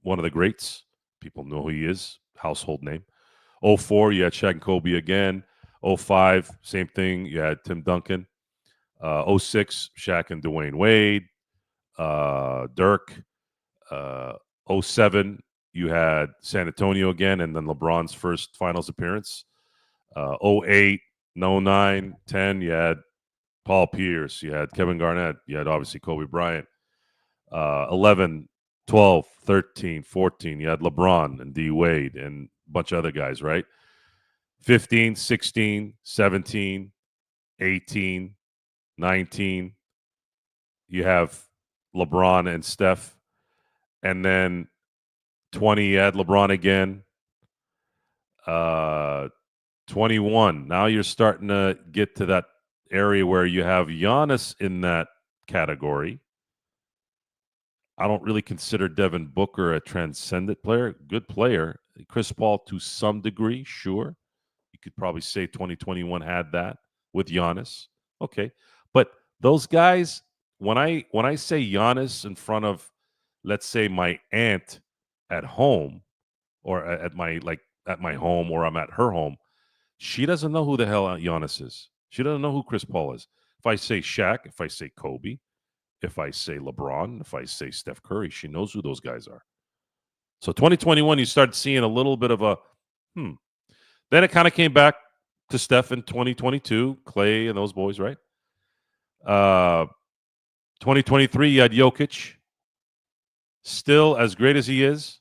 one of the greats. People know who he is, household name. '04, you had Shaq and Kobe again. '05, same thing. You had Tim Duncan. '06, Shaq and Dwayne Wade. Dirk. '07, you had San Antonio again, and then LeBron's first finals appearance. '08, '09, '10, you had Paul Pierce, you had Kevin Garnett, you had obviously Kobe Bryant. 11, 12, 13, 14, you had LeBron and D Wade and a bunch of other guys, right? 15, 16, 17, 18, 19, you have LeBron and Steph. And then 20, you had LeBron again. 21, now you're starting to get to that area where you have Giannis in that category. I don't really consider Devin Booker a transcendent player. Good player. Chris Paul to some degree, sure. You could probably say 2021 had that with Giannis. Okay. But those guys, when I say Giannis in front of, let's say, my aunt at home, or at my home, or I'm at her home, she doesn't know who the hell Giannis is. She doesn't know who Chris Paul is. If I say Shaq, if I say Kobe, if I say LeBron, if I say Steph Curry, she knows who those guys are. So 2021, you start seeing a little bit of a Then it kind of came back to Steph in 2022, Clay and those boys, right? 2023, you had Jokic. Still as great as he is,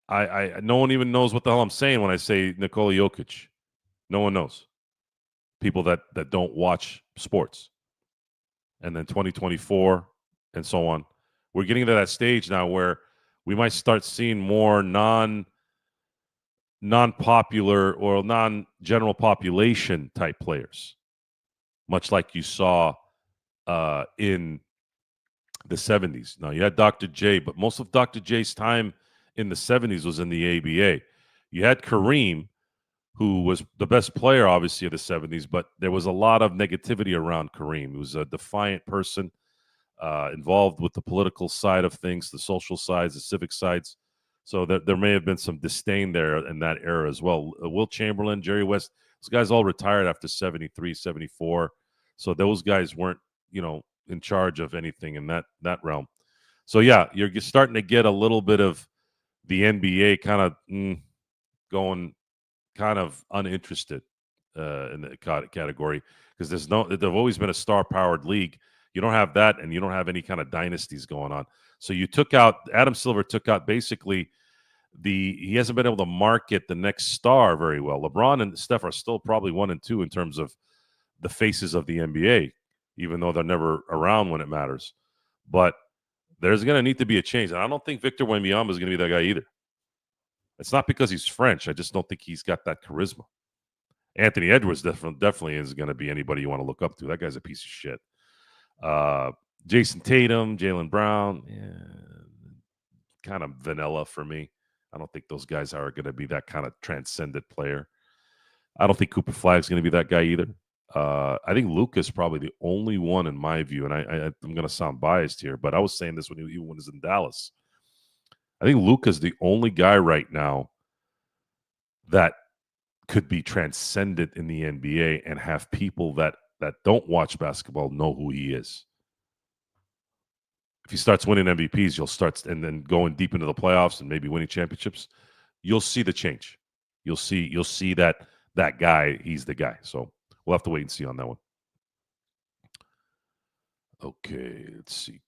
I no one even knows what the hell I'm saying when I say Nikola Jokic. No one knows. People that don't watch sports. And then 2024 and so on. We're getting to that stage now where we might start seeing more non-popular or non-general population type players, much like you saw in the 70s. Now, you had Dr. J, but most of Dr. J's time in the 70s was in the ABA. You had Kareem, who was the best player, obviously, of the 70s, but there was a lot of negativity around Kareem. He was a defiant person, involved with the political side of things, the social sides, the civic sides. So there may have been some disdain there in that era as well. Wilt Chamberlain, Jerry West, those guys all retired after 73, 74. So those guys weren't, in charge of anything in that realm. So, yeah, you're starting to get a little bit of the NBA kind of going kind of uninterested in the category because they've always been a star-powered league. You don't have that, and you don't have any kind of dynasties going on. So you took out Adam Silver took out basically he hasn't been able to market the next star very well. LeBron and Steph are still probably 1 and 2 in terms of the faces of the NBA, even though they're never around when it matters. But there's going to need to be a change, and I don't think Victor Wembanyama is going to be that guy either. It's not because he's French. I just don't think he's got that charisma. Anthony Edwards definitely isn't going to be anybody you want to look up to. That guy's a piece of shit. Jason Tatum, Jaylen Brown, kind of vanilla for me. I don't think those guys are going to be that kind of transcendent player. I don't think Cooper Flagg's going to be that guy either. I think Luka's probably the only one in my view, and I'm going to sound biased here, but I was saying this when he was in Dallas. I think Luka's the only guy right now that could be transcendent in the NBA and have people that don't watch basketball know who he is. If he starts winning MVPs, you'll start and then going deep into the playoffs and maybe winning championships, you'll see the change. You'll see that guy, he's the guy. So we'll have to wait and see on that one. Okay, let's see.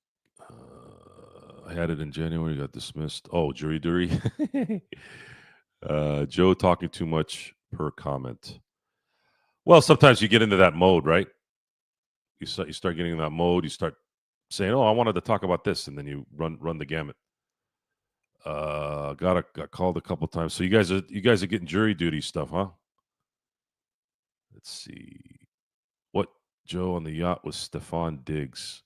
I had it in January, got dismissed. Oh, jury duty. Joe talking too much per comment. Well, sometimes you get into that mode, right? You start getting in that mode. You start saying, "Oh, I wanted to talk about this," and then you run the gamut. Got called a couple times. So you guys are getting jury duty stuff, huh? Let's see. What Joe on the yacht was Stephon Diggs.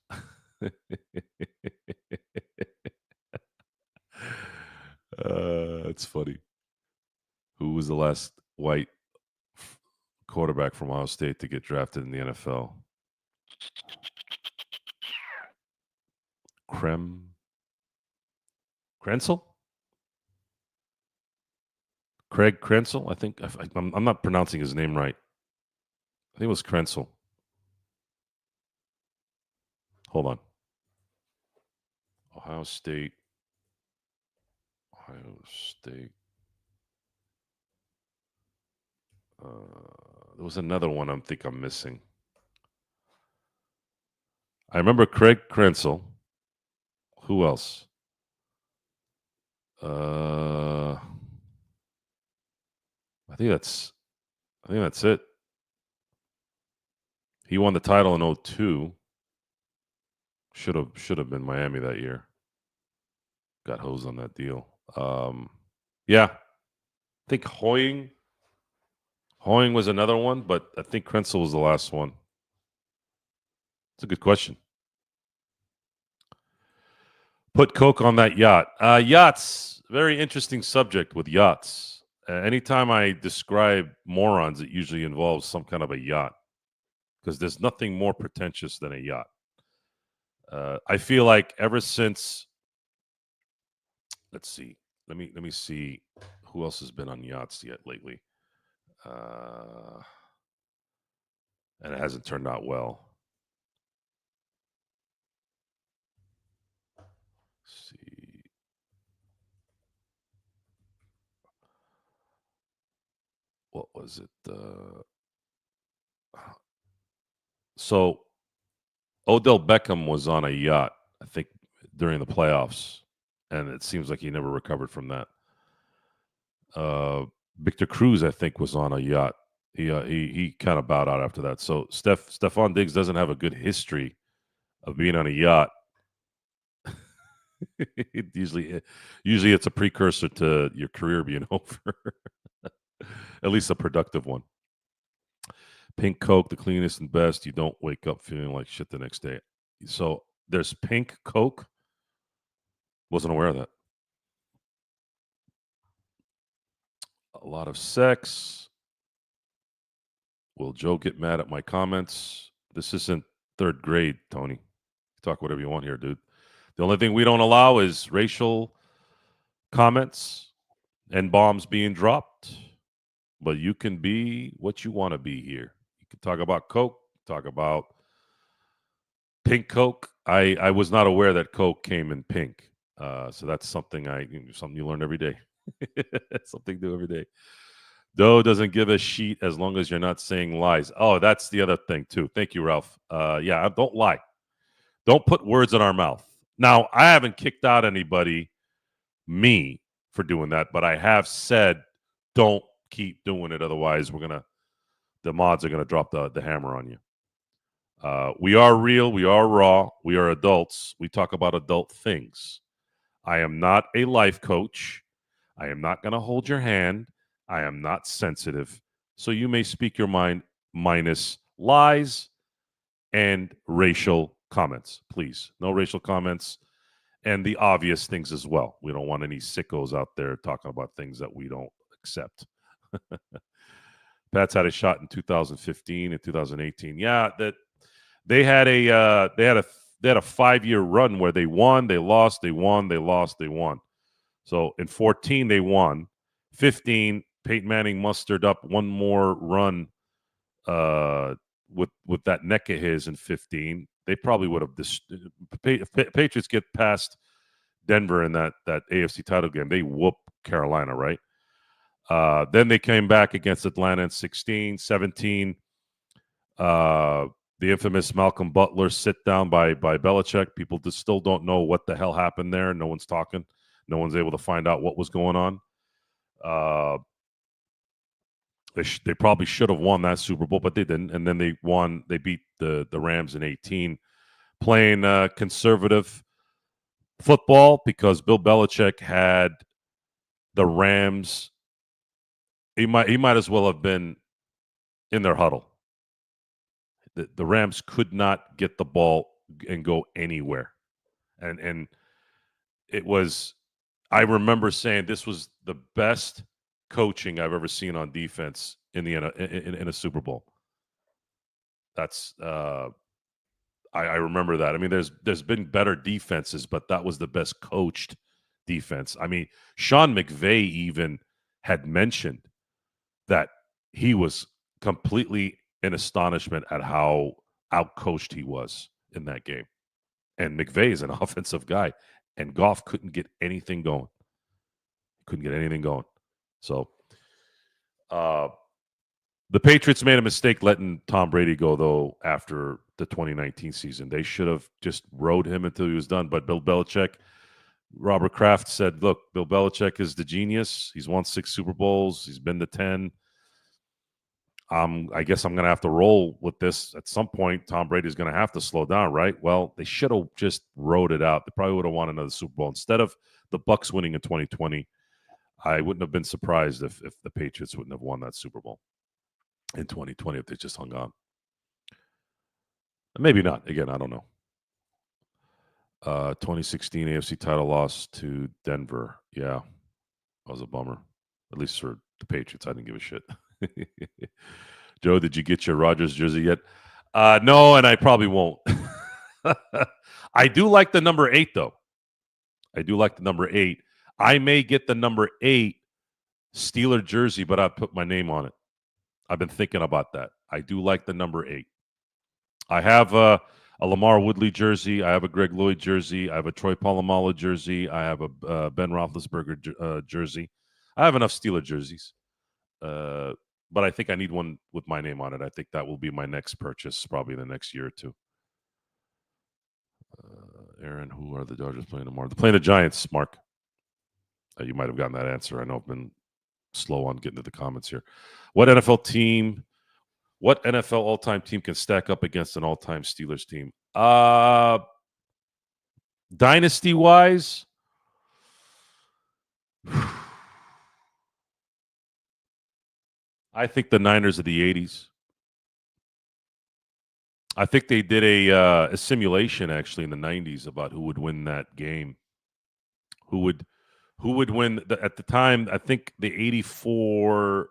It's funny. Who was the last white quarterback from Ohio State to get drafted in the NFL? Krenzel? Craig Krenzel? I think I'm not pronouncing his name right. I think it was Krenzel. Hold on. Ohio State. There was another one I think I'm missing. I remember Craig Krenzel. Who else? I think that's it. He won the title in 2002. Should have been Miami that year. Got hosed on that deal. Yeah. I think Hoying was another one, but I think Krenzel was the last one. It's a good question. Put Coke on that yacht. Yachts, very interesting subject with yachts. Anytime I describe morons, it usually involves some kind of a yacht because there's nothing more pretentious than a yacht. I feel like ever since, let's see, let me see who else has been on yachts yet lately, and it hasn't turned out well. Let's see. What was it? So Odell Beckham was on a yacht, I think, during the playoffs, and it seems like he never recovered from that. Victor Cruz, I think, was on a yacht. He kind of bowed out after that. So Stephon Diggs doesn't have a good history of being on a yacht. usually it's a precursor to your career being over. At least a productive one. Pink Coke, the cleanest and best. You don't wake up feeling like shit the next day. So there's pink Coke. Wasn't aware of that. A lot of sex. Will Joe get mad at my comments? This isn't third grade, Tony. Talk whatever you want here, dude. The only thing we don't allow is racial comments and bombs being dropped. But you can be what you want to be here. You can talk about Coke, talk about pink Coke. I was not aware that Coke came in pink. So that's something you learn every day. Something new every day. Doe doesn't give a shit as long as you're not saying lies. Oh, that's the other thing too. Thank you, Ralph. Yeah, don't lie. Don't put words in our mouth. Now, I haven't kicked out anybody, me, for doing that, but I have said, don't keep doing it. Otherwise, the mods are gonna drop the hammer on you. We are real. We are raw. We are adults. We talk about adult things. I am not a life coach. I am not going to hold your hand. I am not sensitive. So you may speak your mind minus lies and racial comments, please. No racial comments and the obvious things as well. We don't want any sickos out there talking about things that we don't accept. Pats had a shot in 2015 and 2018. Yeah, that they had a 5-year run where they won, they lost, they won, they lost, they won. So in 14 they won. 15 Peyton Manning mustered up one more run with that neck of his in 15. They probably would have Patriots get past Denver in that AFC title game. They whoop Carolina, right? Then they came back against Atlanta in 16, 17. The infamous Malcolm Butler sit down by Belichick. People just still don't know what the hell happened there. No one's talking. No one's able to find out what was going on. They probably should have won that Super Bowl, but they didn't. And then they won. They beat the Rams in 18, playing conservative football because Bill Belichick had the Rams. He might as well have been in their huddle. The Rams could not get the ball and go anywhere, and it was. I remember saying this was the best coaching I've ever seen on defense in a Super Bowl. That's I remember that. I mean, there's been better defenses, but that was the best coached defense. I mean, Sean McVay even had mentioned that he was completely in astonishment at how outcoached he was in that game. And McVay is an offensive guy, and Goff couldn't get anything going. So the Patriots made a mistake letting Tom Brady go, though, after the 2019 season. They should have just rode him until he was done. But Bill Belichick, Robert Kraft said, look, Bill Belichick is the genius. He's won 6 Super Bowls. He's been to 10. I guess I'm going to have to roll with this. At some point, Tom Brady's going to have to slow down, right? Well, they should have just rode it out. They probably would have won another Super Bowl. Instead of the Bucs winning in 2020, I wouldn't have been surprised if the Patriots wouldn't have won that Super Bowl in 2020 if they just hung on. Maybe not. Again, I don't know. 2016 AFC title loss to Denver. Yeah, that was a bummer. At least for the Patriots, I didn't give a shit. Joe, did you get your Rodgers jersey yet? No, and I probably won't. I do like the number 8, though. I do like the number 8. I may get the number 8 Steeler jersey, but I'll put my name on it. I've been thinking about that. I do like the number 8. I have a Lamar Woodley jersey. I have a Greg Lloyd jersey. I have a Troy Polamalu jersey. I have a Ben Roethlisberger jersey. I have enough Steeler jerseys. But I think I need one with my name on it. I think that will be my next purchase, probably in the next year or two. Aaron, who are the Dodgers playing tomorrow? They're playing the Giants, Mark. You might have gotten that answer. I know I've been slow on getting to the comments here. What NFL all-time team can stack up against an all-time Steelers team? Dynasty-wise, I think the Niners of the 80s. I think they did a simulation actually in the 90s about who would win that game. Who would win at the time? I think the 84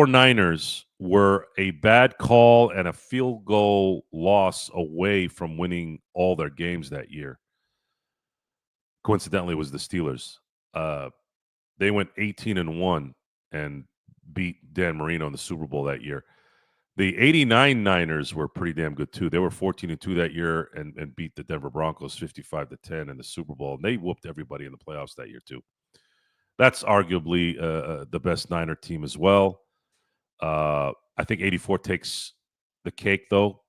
Niners were a bad call and a field goal loss away from winning all their games that year. Coincidentally, it was the Steelers. They went 18-1 and beat Dan Marino in the Super Bowl that year. The 89 Niners were pretty damn good, too. They were 14-2 that year and beat the Denver Broncos 55-10 in the Super Bowl. And they whooped everybody in the playoffs that year, too. That's arguably the best Niner team as well. I think 84 takes the cake, though,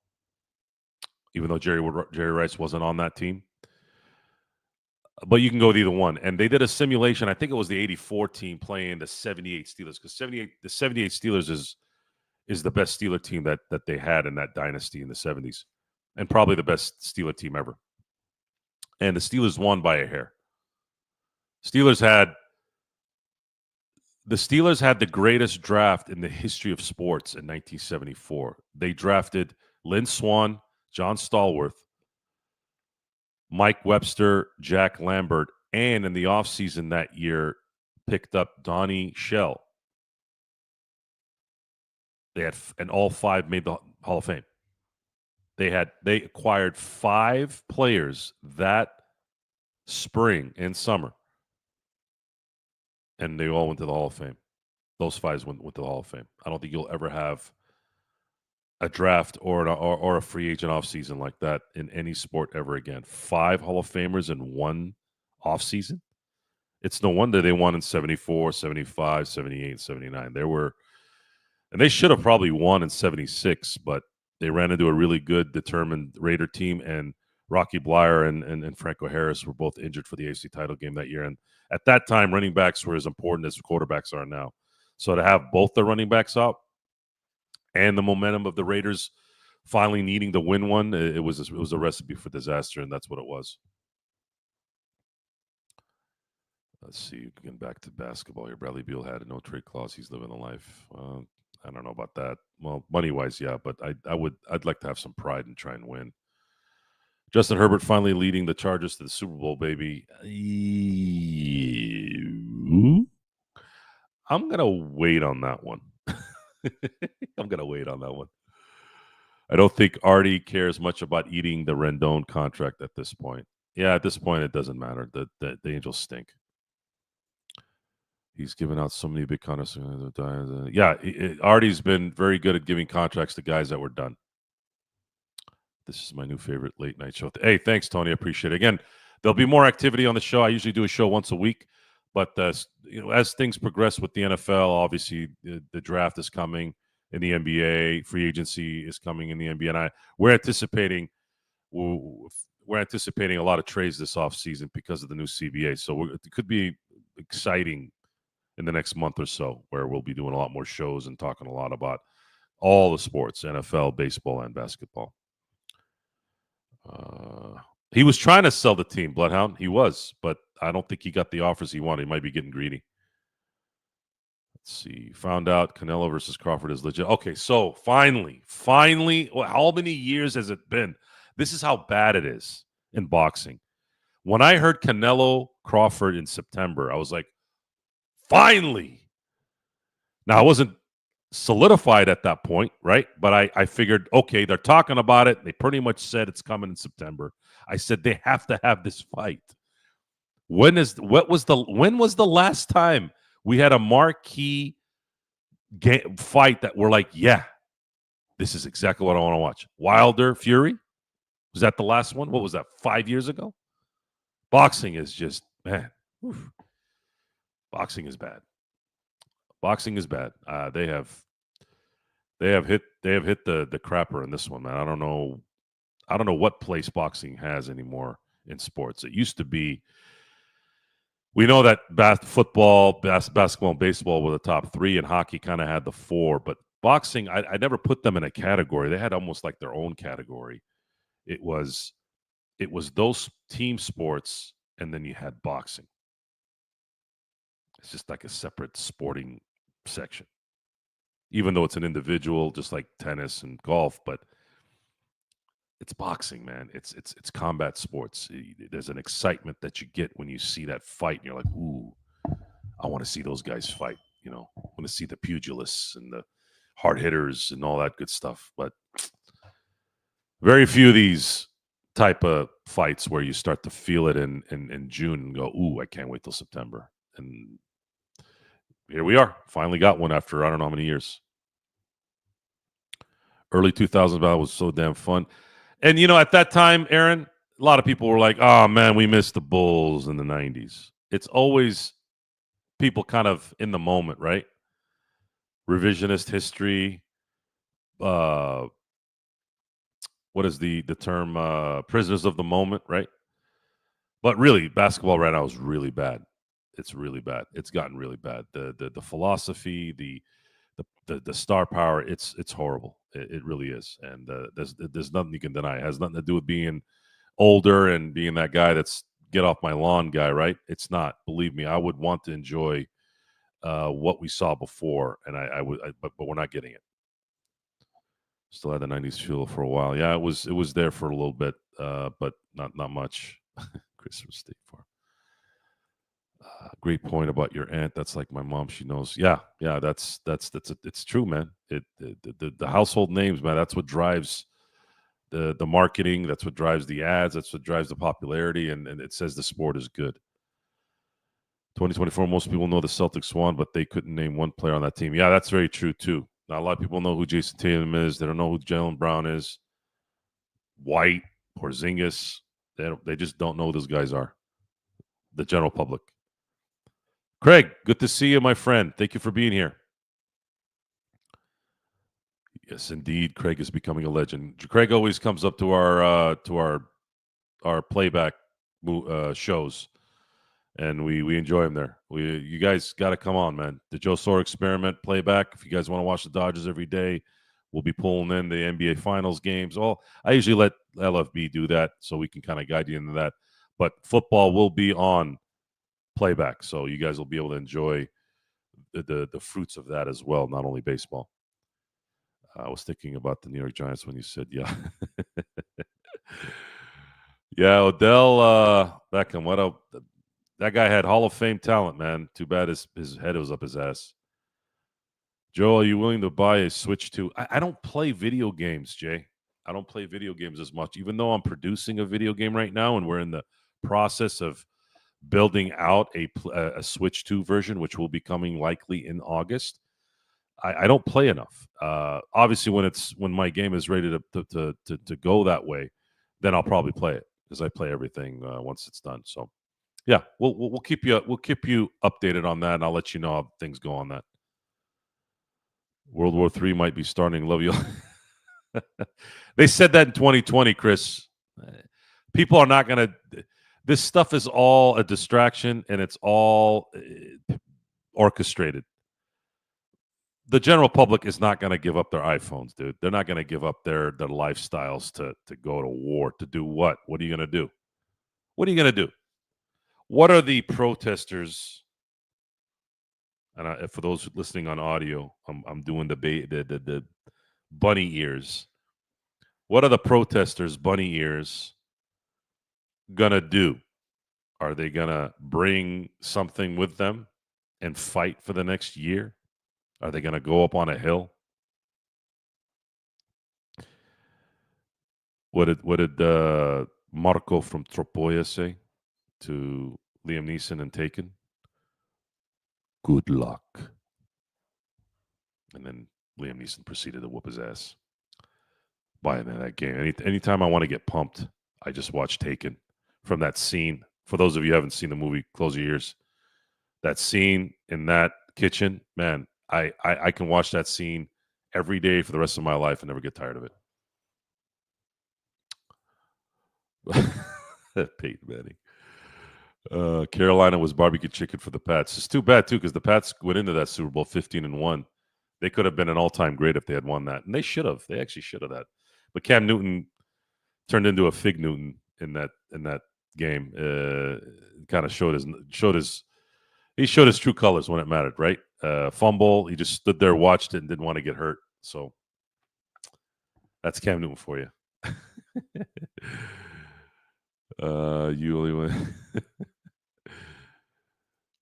even though Jerry Rice wasn't on that team. But you can go with either one. And they did a simulation. I think it was the 84 team playing the 78 Steelers, because the 78 Steelers is the best Steeler team that they had in that dynasty in the 70s, and probably the best Steeler team ever. And the Steelers won by a hair. The Steelers had the greatest draft in the history of sports in 1974. They drafted Lynn Swann, John Stallworth, Mike Webster, Jack Lambert, and in the offseason that year, picked up Donnie Shell. And all 5 made the Hall of Fame. They acquired 5 players that spring and summer, and they all went to the Hall of Fame. Those 5 went to the Hall of Fame. I don't think you'll ever have a draft or a free agent offseason like that in any sport ever again. 5 Hall of Famers in one offseason. It's no wonder they won in 74, 75, 78, 79. And they should have probably won in 76, but they ran into a really good, determined Raider team, and Rocky Bleier and Franco Harris were both injured for the AFC title game that year. And at that time, running backs were as important as quarterbacks are now. So to have both the running backs out and the momentum of the Raiders finally needing to win one, it was a recipe for disaster, and that's what it was. Let's see, getting back to basketball here. Bradley Beal had a no trade clause. He's living the life. I don't know about that. Well, money wise, yeah, but I'd like to have some pride and try and win. Justin Herbert finally leading the Chargers to the Super Bowl, baby. I'm gonna wait on that one. I'm gonna wait on that one. I don't think Artie cares much about eating the Rendon contract at this point. Yeah, at this point, it doesn't matter. The Angels stink. He's given out so many big contracts. Yeah, Artie's been very good at giving contracts to guys that were done. This is my new favorite late night show. Hey, thanks, Tony. I appreciate it. Again, there'll be more activity on the show. I usually do a show once a week, but as things progress with the NFL, obviously the draft is coming in the NBA, free agency is coming in the NBA, and we're anticipating a lot of trades this offseason because of the new CBA. So it could be exciting in the next month or so, where we'll be doing a lot more shows and talking a lot about all the sports, NFL, baseball, and basketball. He was trying to sell the team, Bloodhound. He was, but I don't think he got the offers he wanted. He might be getting greedy. Let's see. Found out Canelo versus Crawford is legit. Okay, so finally, how many years has it been? This is how bad it is in boxing. When I heard Canelo Crawford in September, I was like, finally. Now, I wasn't solidified at that point, right? But I figured, okay, they're talking about it. They pretty much said it's coming in September. I said they have to have this fight. When was the last time we had a marquee fight that we're like, yeah, this is exactly what I want to watch? Wilder Fury? Was that the last one? What was that, 5 years ago? Boxing is just, man. Oof. Boxing is bad. Boxing is bad. They have hit the crapper in this one, man. I don't know what place boxing has anymore in sports. It used to be. We know that football, basketball, and baseball were the top 3, and hockey kind of had the 4. But boxing, I never put them in a category. They had almost like their own category. It was those team sports, and then you had boxing. It's just like a separate sporting section, even though it's an individual, just like tennis and golf. But it's boxing, man. It's combat sports. There's an excitement that you get when you see that fight, and you're like, ooh, I want to see those guys fight. I want to see the pugilists and the hard hitters and all that good stuff. But very few of these type of fights where you start to feel it in June and go, ooh, I can't wait till September. And here we are. Finally got one after I don't know how many years. Early 2000s battle was so damn fun. And, at that time, Aaron, a lot of people were like, oh, man, we missed the Bulls in the 90s. It's always people kind of in the moment, right? Revisionist history. Uh, what is the term? Prisoners of the moment, right? But really, basketball right now is really bad. It's really bad. It's gotten really bad. The philosophy, the star power, it's horrible. It really is. And there's nothing you can deny. It has nothing to do with being older and being that guy that's get off my lawn guy, right? It's not. Believe me, I would want to enjoy what we saw before, and I would, but we're not getting it. Still had the '90s feel for a while. Yeah, it was there for a little bit, but not much. Christmas State Farm. Great point about your aunt. That's like my mom. She knows. Yeah, yeah. It's true, man. The household names, man. That's what drives the marketing. That's what drives the ads. That's what drives the popularity, and it says the sport is good. 2024. Most people know the Celtics won, but they couldn't name one player on that team. Yeah, that's very true too. Not a lot of people know who Jason Tatum is. They don't know who Jalen Brown is. White, Porzingis. They just don't know who those guys are. The general public. Craig, good to see you, my friend. Thank you for being here. Yes, indeed, Craig is becoming a legend. Craig always comes up to our playback shows, and we enjoy him there. You guys got to come on, man. The Joe Sora Experiment playback. If you guys want to watch the Dodgers every day, we'll be pulling in the NBA Finals games. Well, I usually let LFB do that, so we can kind of guide you into that. But football will be on playback, so you guys will be able to enjoy the fruits of that as well, not only baseball. I was thinking about the New York Giants when you said, yeah. Yeah, Odell Beckham, that guy had Hall of Fame talent, man. Too bad his head was up his ass. Joe, are you willing to buy a Switch 2? I don't play video games, Jay. I don't play video games as much, even though I'm producing a video game right now and we're in the process of building out a Switch 2 version, which will be coming likely in August. I don't play enough. Obviously, when my game is ready to go that way, then I'll probably play it because I play everything once it's done. So, yeah, we'll keep you updated on that, and I'll let you know how things go on that. World War III might be starting. Love you. They said that in 2020, Chris. People are not going to. This stuff is all a distraction, and it's all orchestrated. The general public is not going to give up their iPhones, dude. They're not going to give up their lifestyles to go to war. To do what? What are you going to do? What are you going to do? What are the protesters? And for those listening on audio, I'm doing the bunny ears. What are the protesters' bunny ears gonna do? Are they gonna bring something with them and fight for the next year? Are they gonna go up on a hill? What did Marco from Tropoia say to Liam Neeson and Taken? Good luck. And then Liam Neeson proceeded to whoop his ass. By that game, anytime I want to get pumped, I just watch Taken. From that scene. For those of you who haven't seen the movie, close your ears. That scene in that kitchen, man, I can watch that scene every day for the rest of my life and never get tired of it. Peyton Manning. Carolina was barbecue chicken for the Pats. It's too bad, too, because the Pats went into that Super Bowl 15-1. They could have been an all-time great if they had won that. And they should have. They actually should have that. But Cam Newton turned into a Fig Newton in that game. Kind of showed his true colors when it mattered, right? Fumble, he just stood there, watched it, and didn't want to get hurt. So that's Cam Newton for you. You only win.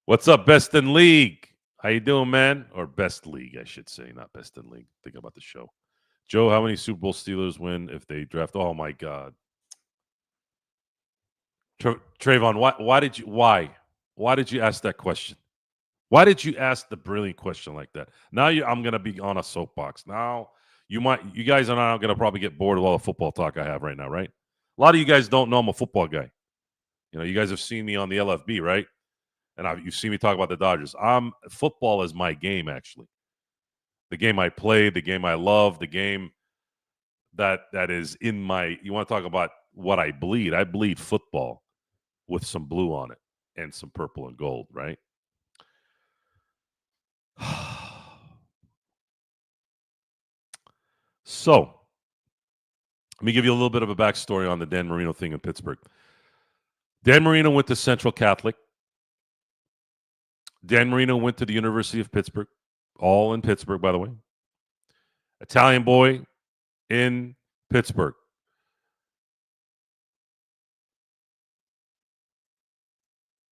What's up, Best in League? How you doing, man? Or Best League, I should say, not Best in League. Think about the show. Joe, how many Super Bowl Steelers win if they draft? Oh my God. Trayvon, why did you ask that question? Why did you ask the brilliant question like that? Now I'm gonna be on a soapbox. Now you guys are now gonna probably get bored of all the football talk I have right now, right? A lot of you guys don't know I'm a football guy. You know, you guys have seen me on the LFB, right? and you see me talk about the Dodgers. Football is my game, actually. The game I play, the game I love, the game that is in my. You want to talk about what I bleed? I bleed football with some blue on it and some purple and gold, right? So, let me give you a little bit of a backstory on the Dan Marino thing in Pittsburgh. Dan Marino went to Central Catholic. Dan Marino went to the University of Pittsburgh, all in Pittsburgh, by the way. Italian boy in Pittsburgh.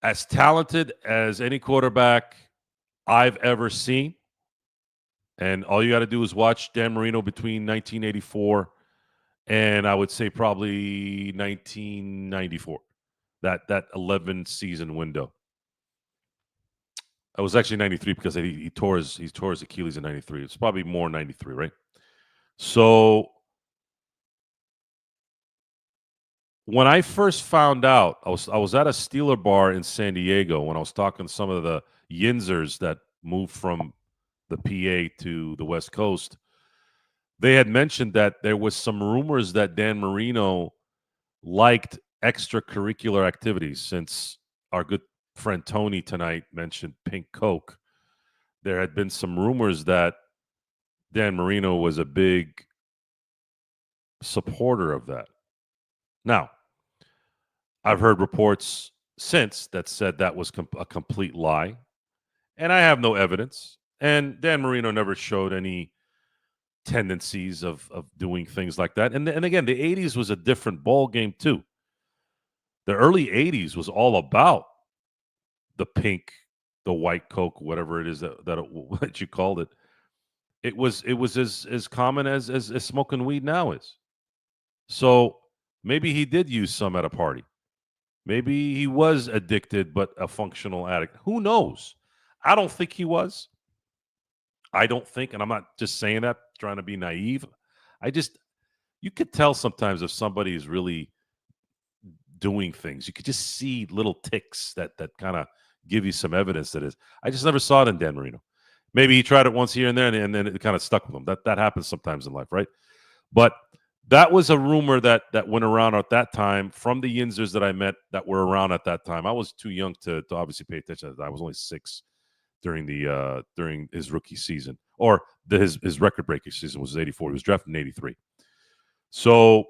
As talented as any quarterback I've ever seen. And all you got to do is watch Dan Marino between 1984 and I would say probably 1994. That 11 season window. It was actually 93 because he tore his Achilles in 93. It's probably more 93, right? So when I first found out, I was at a Steeler bar in San Diego when I was talking to some of the Yinzers that moved from the PA to the West Coast. They had mentioned that there was some rumors that Dan Marino liked extracurricular activities. Since our good friend Tony tonight mentioned Pink Coke, there had been some rumors that Dan Marino was a big supporter of that. Now, I've heard reports since that said that was a complete lie, and I have no evidence. And Dan Marino never showed any tendencies of doing things like that. And again, the 80s was a different ball game too. The early 80s was all about the pink, the white Coke, whatever it is that you called it. It was as common as smoking weed now is. So maybe he did use some at a party. Maybe he was addicted, but a functional addict. Who knows? I don't think he was. I don't think, and I'm not just saying that trying to be naive. You could tell sometimes if somebody is really doing things. You could just see little ticks that kind of give you some evidence that is. I just never saw it in Dan Marino. Maybe he tried it once here and there, and then it kind of stuck with him. That happens sometimes in life, right? But that was a rumor that went around at that time from the Yinzers that I met that were around at that time. I was too young to obviously pay attention. I was only 6 during his rookie season, or his record breaking season was 84. He was drafted in 83. So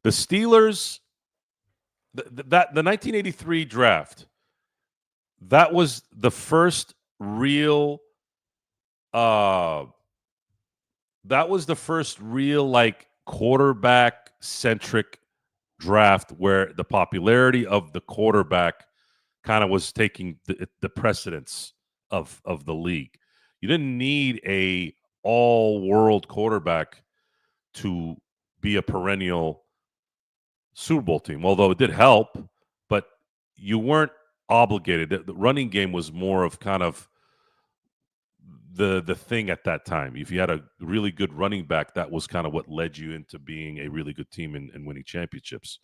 the Steelers, the 1983 draft, that was the first real like quarterback centric draft where the popularity of the quarterback kind of was taking the precedence of the league. You didn't need a all-world quarterback to be a perennial Super Bowl team, although it did help, but you weren't obligated. The running game was more of kind of the thing at that time. If you had a really good running back, that was kind of what led you into being a really good team and winning championships.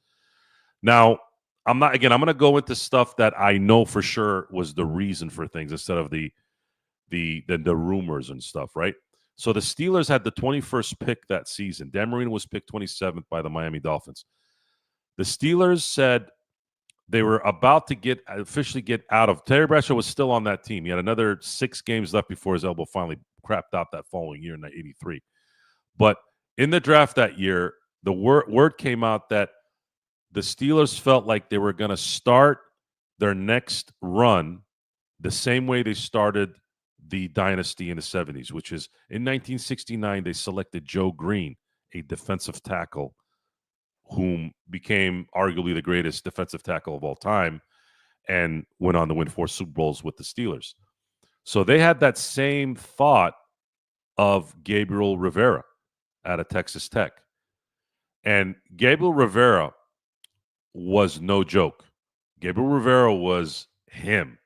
Now, I'm going to go into stuff that I know for sure was the reason for things instead of the rumors and stuff, right? So the Steelers had the 21st pick that season. Dan Marino was picked 27th by the Miami Dolphins. The Steelers said they were about to officially get out of. Terry Bradshaw was still on that team. He had another 6 games left before his elbow finally crapped out that following year in '83. But in the draft that year, the word came out that the Steelers felt like they were going to start their next run the same way they started the dynasty in the 70s, which is in 1969, they selected Joe Green, a defensive tackle, whom became arguably the greatest defensive tackle of all time and went on to win 4 Super Bowls with the Steelers. So they had that same thought of Gabriel Rivera out of Texas Tech. And Gabriel Rivera was no joke. Gabriel Rivera was him.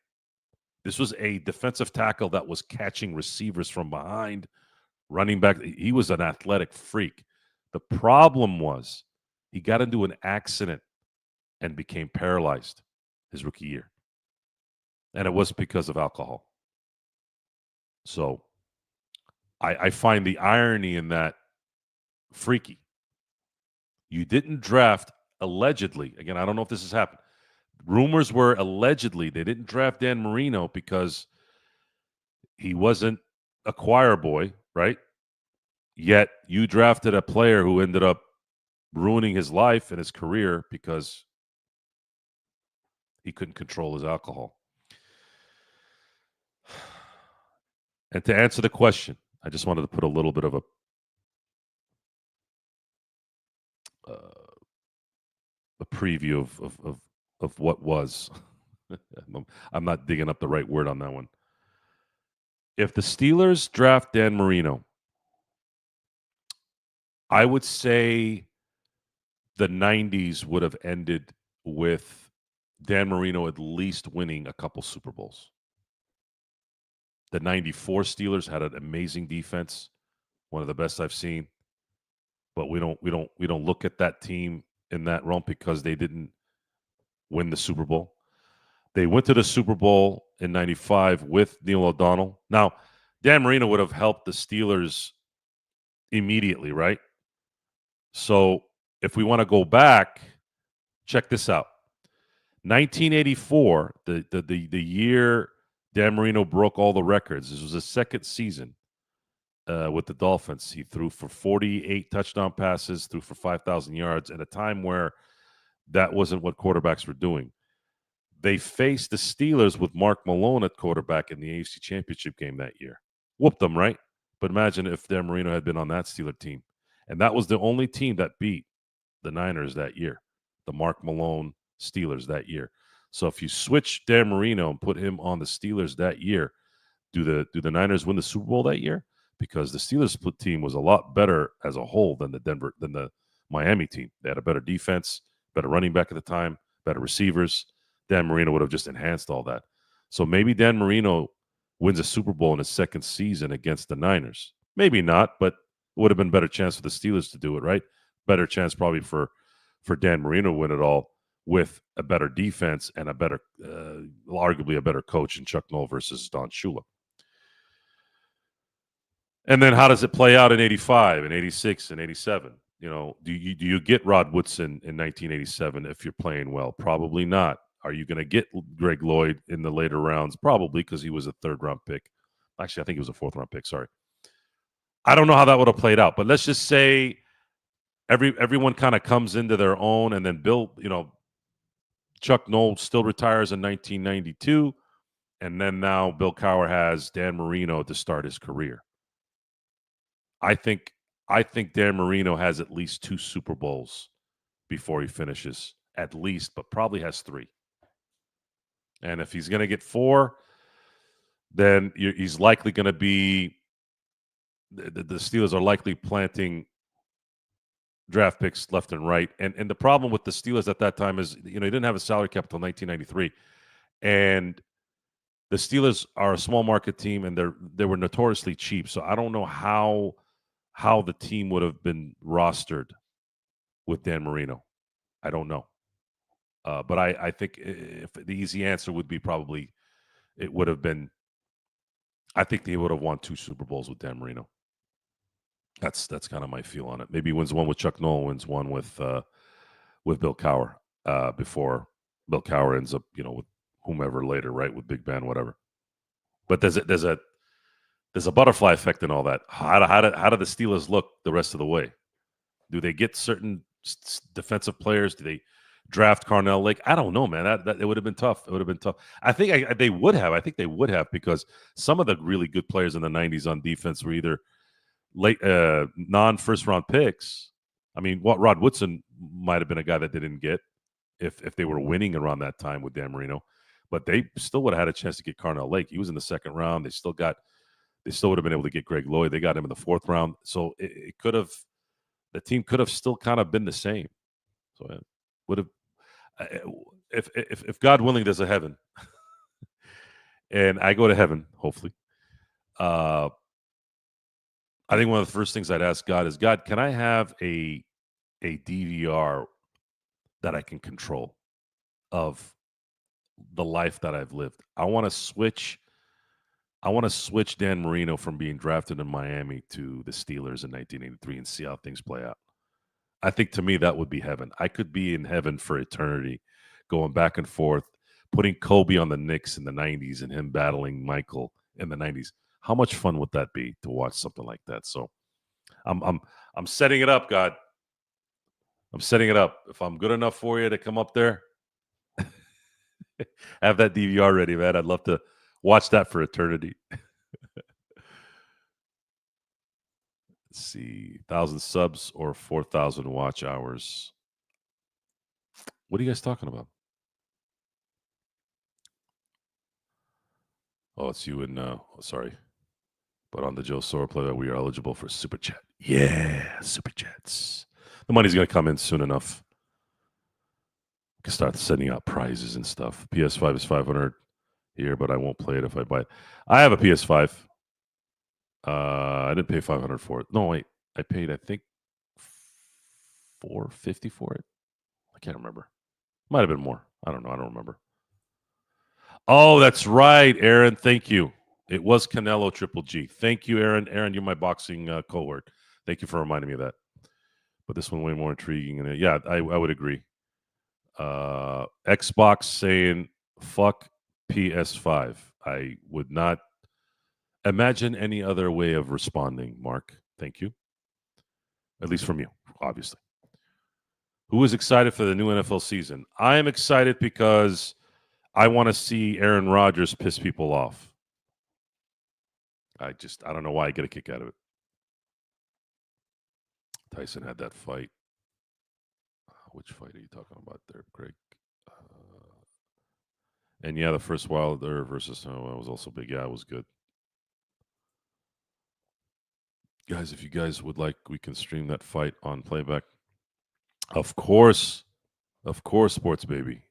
This was a defensive tackle that was catching receivers from behind, running back. He was an athletic freak. The problem was he got into an accident and became paralyzed his rookie year. And it was because of alcohol. So I find the irony in that freaky. You didn't draft allegedly. Again, I don't know if this has happened. Rumors were allegedly they didn't draft Dan Marino because he wasn't a choir boy, right? Yet you drafted a player who ended up ruining his life and his career because he couldn't control his alcohol. And to answer the question, I just wanted to put a little bit of a preview of what was. I'm not digging up the right word on that one. If the Steelers draft Dan Marino, I would say the 90s would have ended with Dan Marino at least winning a couple Super Bowls. The 94 Steelers had an amazing defense, one of the best I've seen. But we don't look at that team in that realm because they didn't win the Super Bowl. They went to the Super Bowl in 95 with Neil O'Donnell. Now, Dan Marino would have helped the Steelers immediately, right? So if we want to go back, check this out. 1984, the year Dan Marino broke all the records. This was his second season with the Dolphins. He threw for 48 touchdown passes, threw for 5,000 yards at a time where that wasn't what quarterbacks were doing. They faced the Steelers with Mark Malone at quarterback in the AFC Championship game that year. Whooped them, right? But imagine if Dan Marino had been on that Steeler team. And that was the only team that beat the Niners that year, the Mark Malone Steelers that year. So if you switch Dan Marino and put him on the Steelers that year, do the Niners win the Super Bowl that year? Because the Steelers team was a lot better as a whole than the Miami team. They had a better defense, better running back at the time, better receivers. Dan Marino would have just enhanced all that. So maybe Dan Marino wins a Super Bowl in his second season against the Niners. Maybe not, but it would have been a better chance for the Steelers to do it, right? Better chance probably for Dan Marino to win it all with a better defense and a better, arguably a better coach in Chuck Noll versus Don Shula. And then how does it play out in 85 and 86 and 87? You know, do you get Rod Woodson in 1987 if you're playing well? Probably not. Are you going to get Greg Lloyd in the later rounds? Probably, because he was a third-round pick. Actually, I think he was a fourth-round pick. Sorry. I don't know how that would have played out, but let's just say everyone kind of comes into their own, and then Chuck Noll still retires in 1992, and then now Bill Cowher has Dan Marino to start his career. I think Dan Marino has at least 2 Super Bowls before he finishes, at least, but probably has 3. And if he's going to get 4, then he's likely going to be the Steelers are likely planting draft picks left and right. And the problem with the Steelers at that time is, he didn't have a salary cap until 1993. And the Steelers are a small market team, and they were notoriously cheap. So I don't know how the team would have been rostered with Dan Marino. I don't know. But I think if the easy answer would be probably it would have been, I think they would have won 2 Super Bowls with Dan Marino. That's kind of my feel on it. Maybe he wins one with Chuck Noll, wins one with Bill Cowher before Bill Cowher ends up, with whomever later, right? With Big Ben, whatever. But there's a butterfly effect in all that. How do the Steelers look the rest of the way? Do they get certain defensive players? Do they draft Carnell Lake? I don't know, man. That it would have been tough. It would have been tough. I think they would have. I think they would have, because some of the really good players in the 90s on defense were either late non-first round picks. I mean, Rod Woodson might have been a guy that they didn't get if they were winning around that time with Dan Marino, but they still would have had a chance to get Carnell Lake. He was in the second round. They still would have been able to get Greg Lloyd. They got him in the 4th round. So the team could have still kind of been the same. So it would have, if God willing, there's a heaven, and I go to heaven, hopefully. I think one of the first things I'd ask God is, God, can I have a DVR that I can control of the life that I've lived? I want to switch. I want to switch Dan Marino from being drafted in Miami to the Steelers in 1983 and see how things play out. I think to me that would be heaven. I could be in heaven for eternity, going back and forth, putting Kobe on the Knicks in the 90s and him battling Michael in the 90s. How much fun would that be to watch something like that? So I'm setting it up, God. I'm setting it up. If I'm good enough for you to come up there, have that DVR ready, man. I'd love to watch that for eternity. Let's see, 1,000 subs or 4,000 watch hours. What are you guys talking about? Oh, it's you and sorry. But on the Joe Sora play, we are eligible for super chat. Yeah, super chats. The money's gonna come in soon enough. We can start sending out prizes and stuff. PS5 is 500 here, but I won't play it if I buy it. I have a PS5. I didn't pay 500 for it. No, wait, I paid I think 450 for it. I can't remember. Might have been more. I don't know. I don't remember. Oh, that's right, Aaron. Thank you. It was Canelo Triple G. Thank you, Aaron. Aaron, you're my boxing cohort. Thank you for reminding me of that. But this one way more intriguing. And yeah, I would agree. Xbox saying fuck PS5. I would not imagine any other way of responding, Mark. Thank you. At least from you, obviously. Who is excited for the new NFL season? I am excited because I want to see Aaron Rodgers piss people off. I don't know why I get a kick out of it. Tyson had that fight. Which fight are you talking about there, Greg? And yeah, the first Wilder versus was also big. Yeah, it was good. Guys, if you guys would like, we can stream that fight on playback. Of course, sports baby.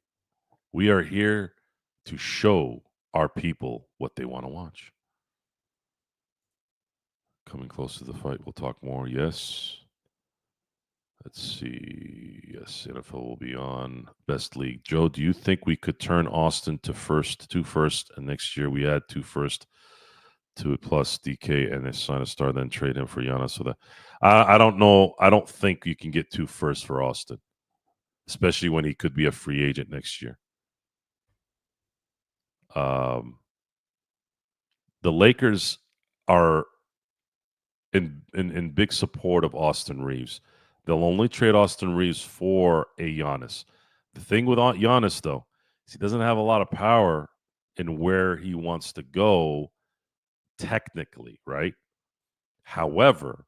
We are here to show our people what they want to watch. Coming close to the fight, we'll talk more. Yes. Let's see. Yes, NFL will be on. Best league. Joe, do you think we could turn Austin to two first, and next year we add two first to a plus DK and sign a star, then trade him for Giannis? So that I don't know. I don't think you can get two first for Austin, especially when he could be a free agent next year. The Lakers are in big support of Austin Reeves. They'll only trade Austin Reeves for a Giannis. The thing with Giannis, though, is he doesn't have a lot of power in where he wants to go technically, right? However,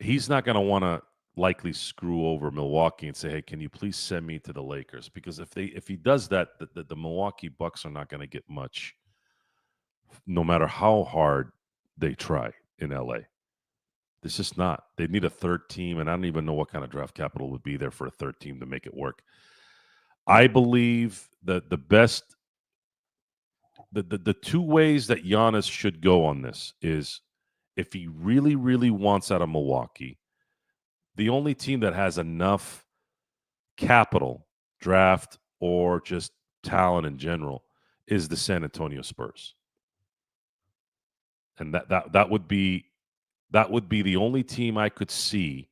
he's not going to want to likely screw over Milwaukee and say, "Hey, can you please send me to the Lakers?" Because if he does that, the Milwaukee Bucks are not going to get much, no matter how hard they try in LA. It's just not. They need a third team, and I don't even know what kind of draft capital would be there for a third team to make it work. I believe that the two ways that Giannis should go on this is if he really, really wants out of Milwaukee, the only team that has enough capital, draft, or just talent in general is the San Antonio Spurs. And that would be the only team I could see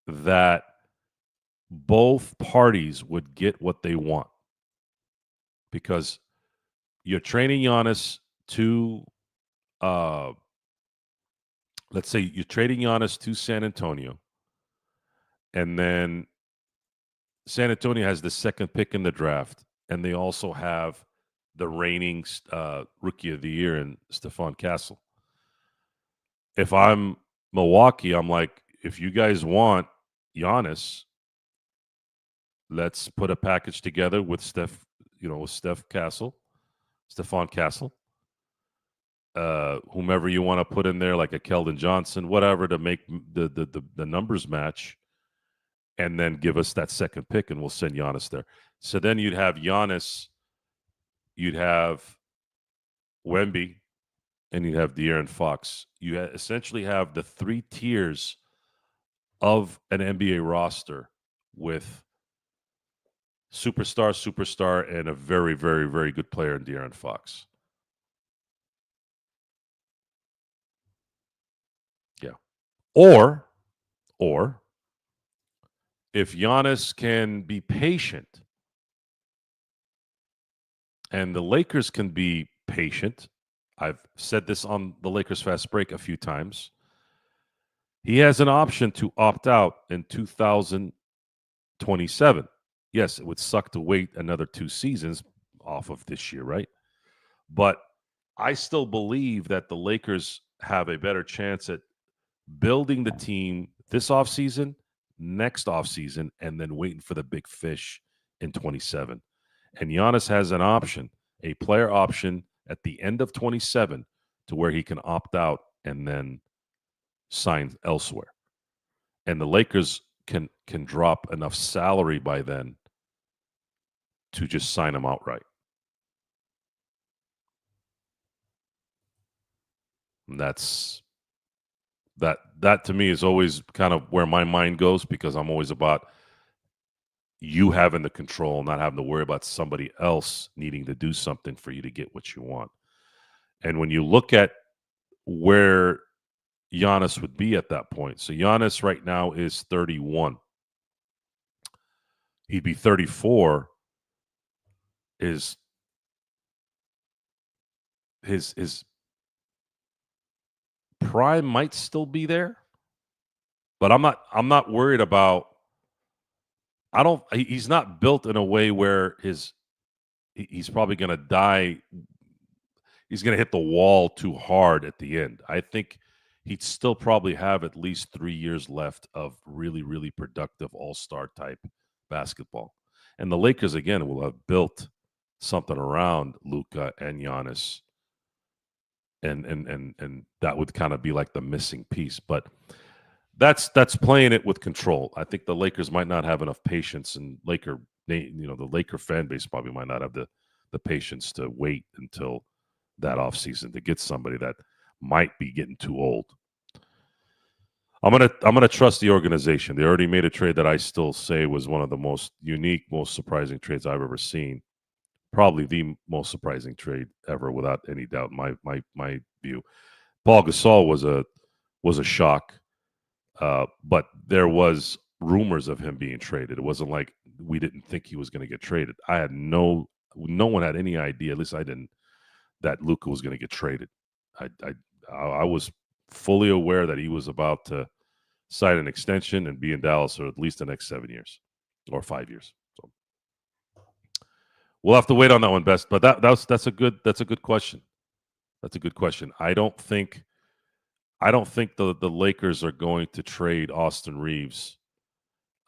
that both parties would get what they want, because you're training Giannis to, let's say you're trading Giannis to San Antonio, and then San Antonio has the second pick in the draft, and they also have the reigning rookie of the year in Stephon Castle. If I'm Milwaukee, I'm like, if you guys want Giannis, let's put a package together with Stephon Castle, whomever you want to put in there, like a Keldon Johnson, whatever, to make the numbers match, and then give us that second pick, and we'll send Giannis there. So then you'd have Giannis, you'd have Wemby, and you have De'Aaron Fox. You essentially have the 3 tiers of an NBA roster with superstar, and a very, very, very good player in De'Aaron Fox. Yeah. Or if Giannis can be patient and the Lakers can be patient, I've said this on the Lakers Fast Break a few times. He has an option to opt out in 2027. Yes, it would suck to wait another 2 seasons off of this year, right? But I still believe that the Lakers have a better chance at building the team this offseason, next offseason, and then waiting for the big fish in 27. And Giannis has an option, a player option at the end of 27 to where he can opt out and then sign elsewhere. And the Lakers can drop enough salary by then to just sign him outright. And that to me is always kind of where my mind goes, because I'm always about you having the control, not having to worry about somebody else needing to do something for you to get what you want. And when you look at where Giannis would be at that point, so Giannis right now is 31. He'd be 34. His prime might still be there, but I'm not worried about. I don't. He's not built in a way where he's probably going to die. He's going to hit the wall too hard at the end. I think he'd still probably have at least 3 years left of really, really productive all-star type basketball. And the Lakers again will have built something around Luka and Giannis, and that would kind of be like the missing piece. But that's playing it with control. I think the Lakers might not have enough patience, and the Laker fan base probably might not have the patience to wait until that offseason to get somebody that might be getting too old. I'm gonna trust the organization. They already made a trade that I still say was one of the most unique, most surprising trades I've ever seen. Probably the most surprising trade ever, without any doubt. My view. Paul Gasol was a shock, but there was rumors of him being traded. It wasn't like we didn't think he was going to get traded. No one had any idea. At least I didn't, that Luka was going to get traded. I was fully aware that he was about to sign an extension and be in Dallas for at least the next 7 years or 5 years. So we'll have to wait on that one, Best. But that's a good question. That's a good question. I don't think the Lakers are going to trade Austin Reeves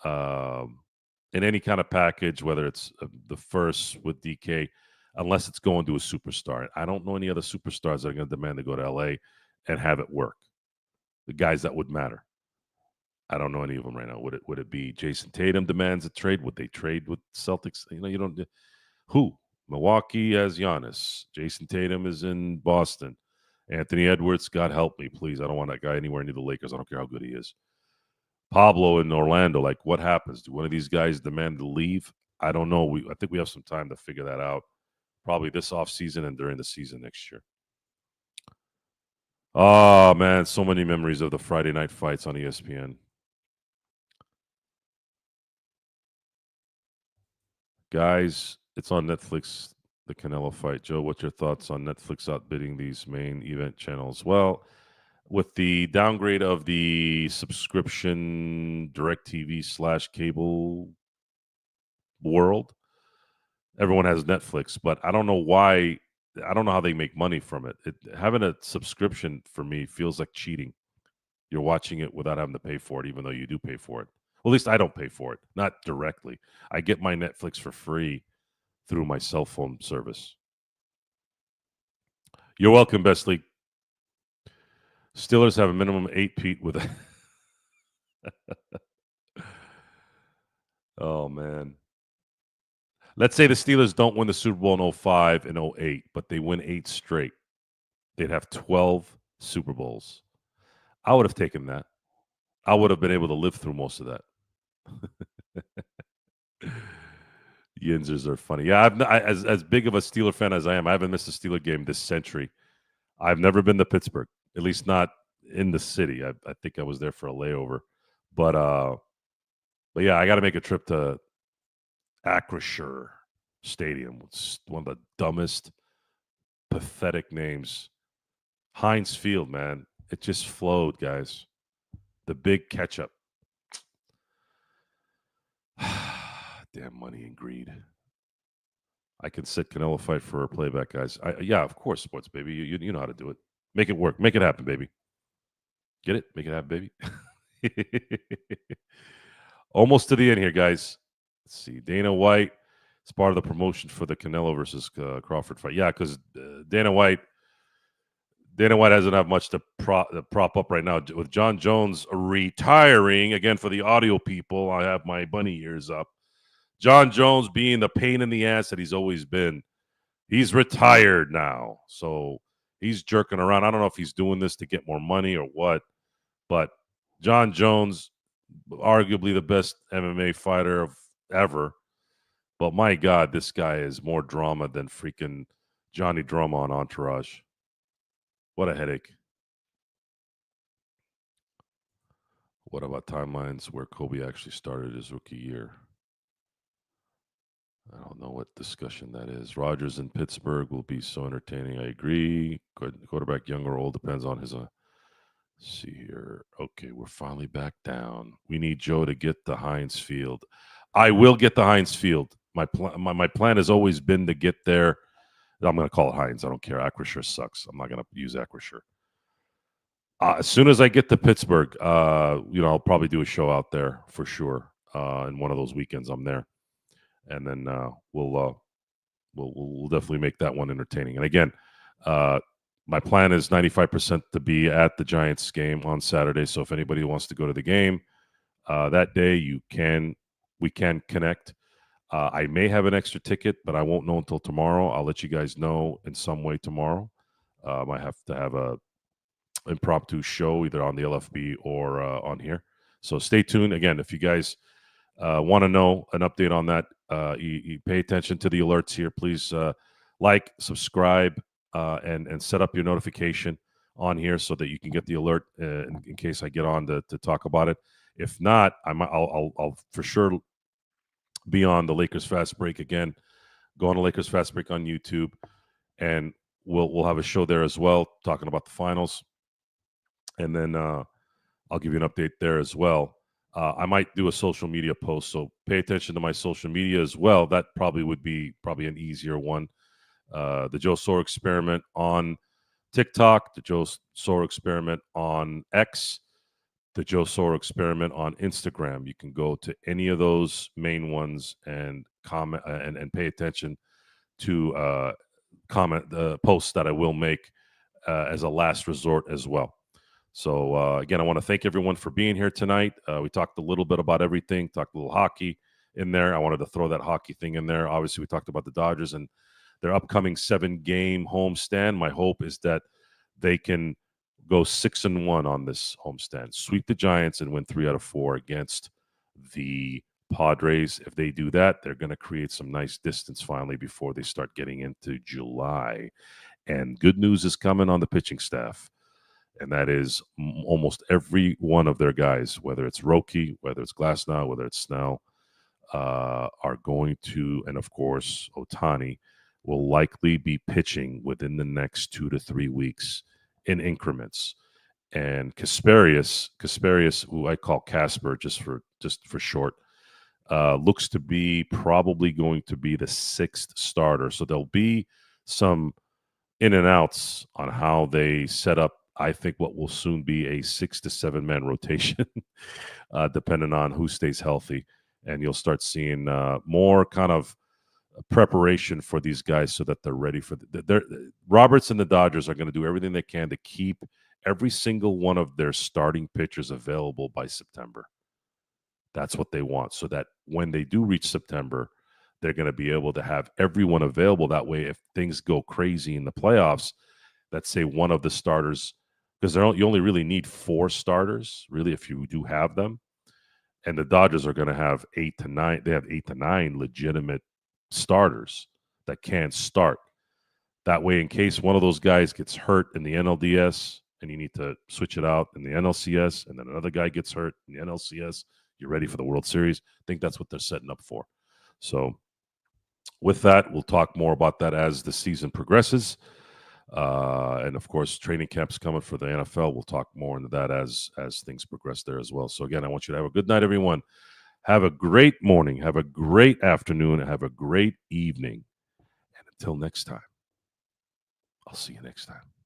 um, in any kind of package, whether it's the first with DK, unless it's going to a superstar. I don't know any other superstars that are going to demand to go to LA and have it work. The guys that would matter. I don't know any of them right now. Would it be Jason Tatum demands a trade? Would they trade with Celtics? You don't. Who? Milwaukee has Giannis. Jason Tatum is in Boston. Anthony Edwards, God help me, please. I don't want that guy anywhere near the Lakers. I don't care how good he is. Pablo in Orlando, like what happens? Do one of these guys demand to leave? I don't know. I think we have some time to figure that out. Probably this off season and during the season next year. Oh man, so many memories of the Friday night fights on ESPN. Guys, it's on Netflix, the Canelo fight. Joe, what's your thoughts on Netflix outbidding these main event channels? Well, with the downgrade of the subscription DirecTV/cable world, everyone has Netflix, but I don't know why. I don't know how they make money from it. Having a subscription for me feels like cheating. You're watching it without having to pay for it, even though you do pay for it. Well, at least I don't pay for it, not directly. I get my Netflix for free through my cell phone service. You're welcome, Best League. Steelers have a minimum 8 feet with a. Oh, man. Let's say the Steelers don't win the Super Bowl in 05 and 08, but they win 8 straight. they'd have 12 Super Bowls. I would have taken that. I would have been able to live through most of that. Yinzers are funny. Yeah, as big of a Steeler fan as I am, I haven't missed a Steeler game this century. I've never been to Pittsburgh, at least not in the city. I think I was there for a layover, but yeah, I got to make a trip to Acrisure Stadium. It's one of the dumbest, pathetic names. Heinz Field, man. It just flowed, guys. The big ketchup. Damn money and greed. I can sit Canelo fight for a playback, guys. Yeah, of course, sports, baby. You know how to do it. Make it work. Make it happen, baby. Get it? Make it happen, baby. Almost to the end here, guys. Let's see. Dana White. It's part of the promotion for the Canelo versus Crawford fight. Yeah, because Dana White doesn't have much to prop up right now. With John Jones retiring, again, for the audio people, I have my bunny ears up. John Jones being the pain in the ass that he's always been. He's retired now. So he's jerking around. I don't know if he's doing this to get more money or what, but John Jones, arguably the best MMA fighter of ever. But my God, this guy is more drama than freaking Johnny Drama on Entourage. What a headache. What about timelines where Kobe actually started his rookie year? I don't know what discussion that is. Rodgers in Pittsburgh will be so entertaining. I agree. Quarterback, young or old, depends on his. See here. Okay, we're finally back down. We need Joe to get the Heinz Field. I will get the Heinz Field. My plan has always been to get there. I'm going to call it Heinz. I don't care. Acrisure sucks. I'm not going to use Acrisure. As soon as I get to Pittsburgh, I'll probably do a show out there for sure. And one of those weekends, I'm there, and then we'll definitely make that one entertaining. And again, my plan is 95% to be at the Giants game on Saturday. So if anybody wants to go to the game that day, we can connect. I may have an extra ticket, but I won't know until tomorrow. I'll let you guys know in some way tomorrow. I might have to have a impromptu show either on the LFB or on here. So stay tuned. Again, if you guys want to know an update on that, you pay attention to the alerts here. Please like, subscribe, and set up your notification on here so that you can get the alert in case I get on to talk about it. If not, I'll for sure be on the Lakers Fast Break again. Go on the Lakers Fast Break on YouTube, and we'll have a show there as well, talking about the finals. And then I'll give you an update there as well. I might do a social media post, so pay attention to my social media as well. That probably would be an easier one. The Joe Soro Experiment on TikTok, the Joe Soro Experiment on X, the Joe Soro Experiment on Instagram. You can go to any of those main ones and comment and pay attention to comment the posts that I will make as a last resort as well. So again, I want to thank everyone for being here tonight. We talked a little bit about everything, talked a little hockey in there. I wanted to throw that hockey thing in there. Obviously, we talked about the Dodgers and their upcoming 7-game homestand. My hope is that they can go 6-1 on this homestand, sweep the Giants, and win 3 out of 4 against the Padres. If they do that, they're going to create some nice distance finally before they start getting into July. And good news is coming on the pitching staff. And that is almost every one of their guys, whether it's Roki, whether it's Glasnow, whether it's Snell, are going to, and of course, Ohtani, will likely be pitching within the next 2 to 3 weeks in increments. And Kasparius, who I call Casper just for short, looks to be probably going to be the 6th starter. So there'll be some in and outs on how they set up, I think, what will soon be a 6 to 7 man rotation, depending on who stays healthy. And you'll start seeing more kind of preparation for these guys so that they're ready for Roberts and the Dodgers are going to do everything they can to keep every single one of their starting pitchers available by September. That's what they want, so that when they do reach September, they're going to be able to have everyone available. That way, if things go crazy in the playoffs, let's say one of the starters, because you only really need 4 starters, really, if you do have them. And the Dodgers are going to have 8 to 9. They have 8 to 9 legitimate starters that can start. That way, in case one of those guys gets hurt in the NLDS and you need to switch it out in the NLCS, and then another guy gets hurt in the NLCS, you're ready for the World Series. I think that's what they're setting up for. So with that, we'll talk more about that as the season progresses. And of course, training camps coming for the NFL. We'll talk more into that as things progress there as well. So again, I want you to have a good night, everyone. Have a great morning. Have a great afternoon. Have a great evening. And until next time, I'll see you next time.